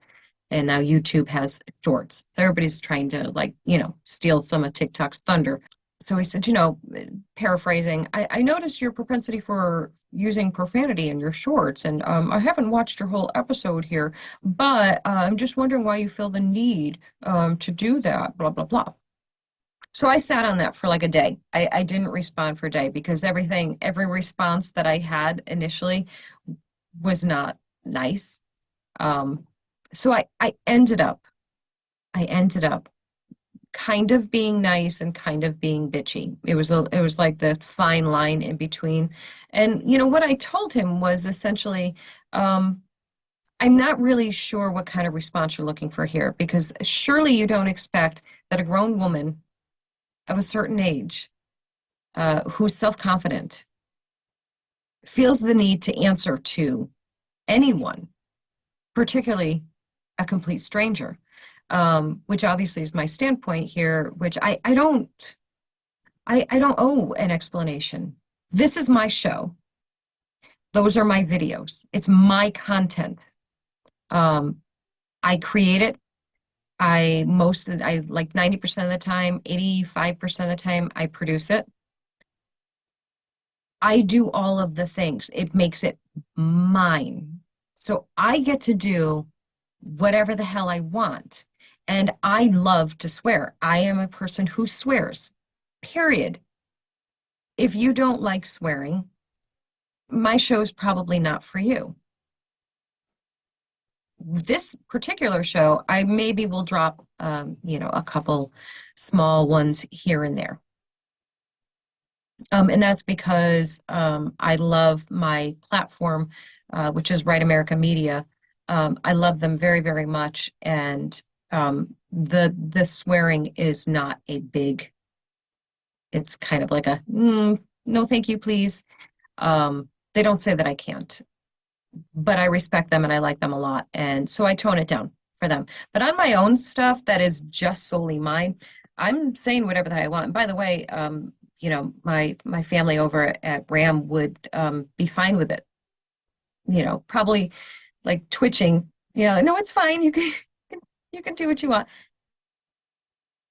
And now YouTube has shorts. So everybody's trying to steal some of TikTok's thunder. So he said, paraphrasing, I noticed your propensity for using profanity in your shorts, and I haven't watched your whole episode here, but I'm just wondering why you feel the need to do that, blah, blah, blah. So I sat on that for like a day. I didn't respond for a day because every response that I had initially was not nice. So I ended up kind of being nice and kind of being bitchy. It was like the fine line in between. And what I told him was essentially, I'm not really sure what kind of response you're looking for here, because surely you don't expect that a grown woman of a certain age, who's self-confident, feels the need to answer to anyone, particularly a complete stranger. Which obviously is my standpoint here, which I don't owe an explanation. This is my show. Those are my videos. It's my content. I create it. I like 90% of the time, 85% of the time, I produce it. I do all of the things. It makes it mine. So I get to do whatever the hell I want. And I love to swear. I am a person who swears, period. If you don't like swearing, my show's probably not for you. This particular show, I maybe will drop, a couple small ones here and there. And that's because I love my platform, which is Right America Media. I love them very, very much, and the swearing is not a big. It's kind of like a no, thank you, please. They don't say that I can't, but I respect them and I like them a lot, and so I tone it down for them. But on my own stuff that is just solely mine, I'm saying whatever the hell I want. And by the way, my family over at RAM would be fine with it. Probably like twitching. Yeah, no, it's fine. You can do what you want.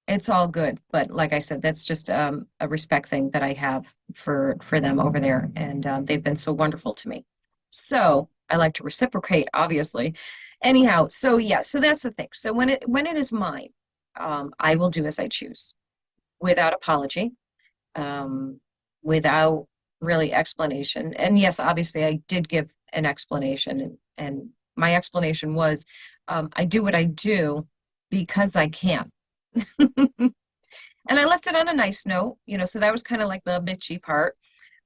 It's all good. But like I said, that's just a respect thing that I have for them over there, and they've been so wonderful to me. So I like to reciprocate, obviously. Anyhow, so yeah, so that's the thing. So when it is mine, I will do as I choose, without apology, without really explanation. And yes, obviously, I did give an explanation, and my explanation was, I do what I do because I can. And I left it on a nice note, so that was kind of like the bitchy part.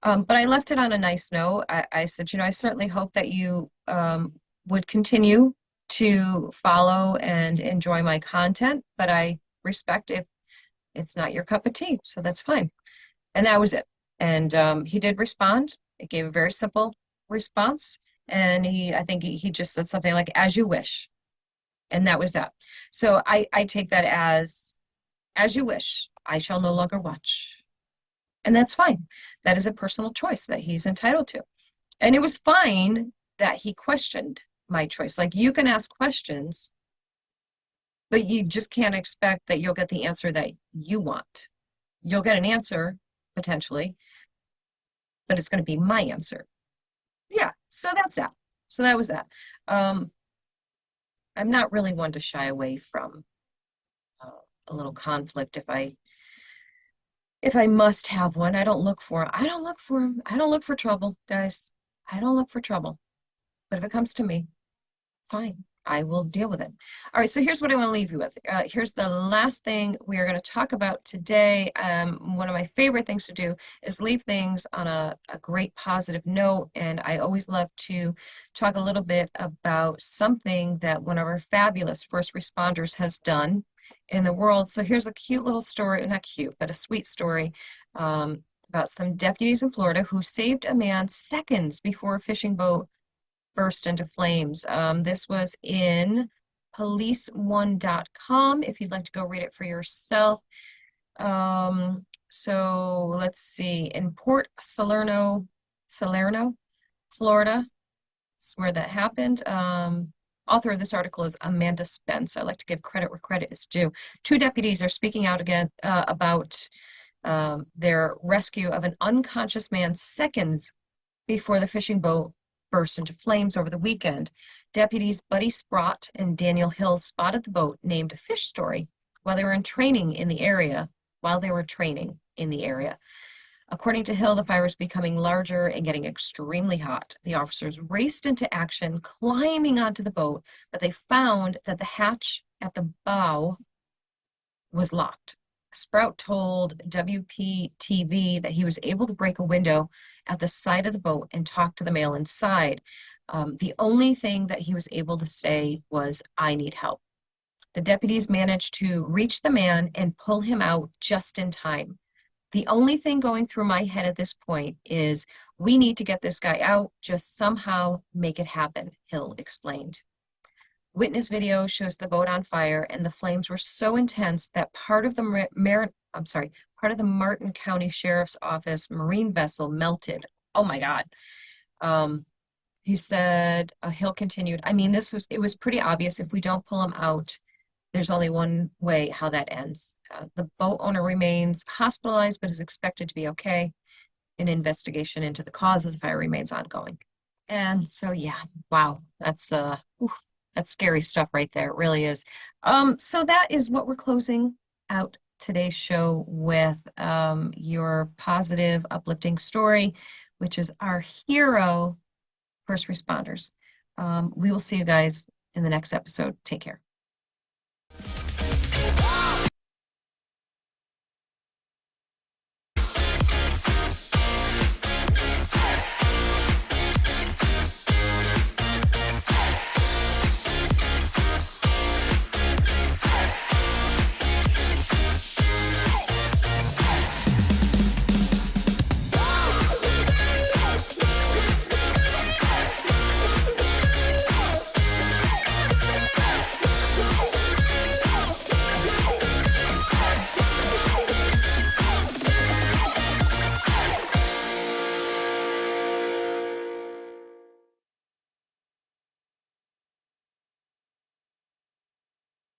But I left it on a nice note. I said, I certainly hope that you would continue to follow and enjoy my content, but I respect if it's not your cup of tea, so that's fine. And that was it. And he did respond. It gave a very simple response. And I think he just said something like, as you wish. And that was that. So I take that as you wish. I shall no longer watch. And that's fine. That is a personal choice that he's entitled to. And it was fine that he questioned my choice. Like, you can ask questions, but you just can't expect that you'll get the answer that you want. You'll get an answer, potentially, but it's going to be my answer. Yeah, so that's that. So that was that. I'm not really one to shy away from a little conflict if I must have one. I don't look for I don't look for trouble, guys. I don't look for trouble. But if it comes to me, fine. I will deal with it. All right, so here's what I want to leave you with. Here's the last thing we are going to talk about today. One of my favorite things to do is leave things on a great positive note, and I always love to talk a little bit about something that one of our fabulous first responders has done in the world. So here's a cute little story, not cute, but a sweet story about some deputies in Florida who saved a man seconds before a fishing boat burst into flames. This was in policeone.com if you'd like to go read it for yourself. So let's see, in Port Salerno, Florida, that's where that happened. Author of this article is Amanda Spence. I like to give credit where credit is due. Two deputies are speaking out again about their rescue of an unconscious man seconds before the fishing boat burst into flames over the weekend. Deputies Buddy Sprott and Daniel Hill spotted the boat named Fish Story while they were training in the area. According to Hill, the fire was becoming larger and getting extremely hot. The officers raced into action, climbing onto the boat, but they found that the hatch at the bow was locked. Sprout told WPTV that he was able to break a window at the side of the boat and talk to the male inside. The only thing that he was able to say was, "I need help." The deputies managed to reach the man and pull him out just in time. The only thing going through my head at this point is, we need to get this guy out, just somehow make it happen, Hill explained. Witness video shows the boat on fire, and the flames were so intense that part of the Martin County Sheriff's Office marine vessel melted. Oh my God. He said, Hill continued, it was pretty obvious if we don't pull him out, there's only one way how that ends. The boat owner remains hospitalized, but is expected to be okay. An investigation into the cause of the fire remains ongoing. And so, yeah, wow, that's scary stuff right there. It really is. So that is what we're closing out today's show with, your positive, uplifting story, which is our hero, first responders. We will see you guys in the next episode. Take care.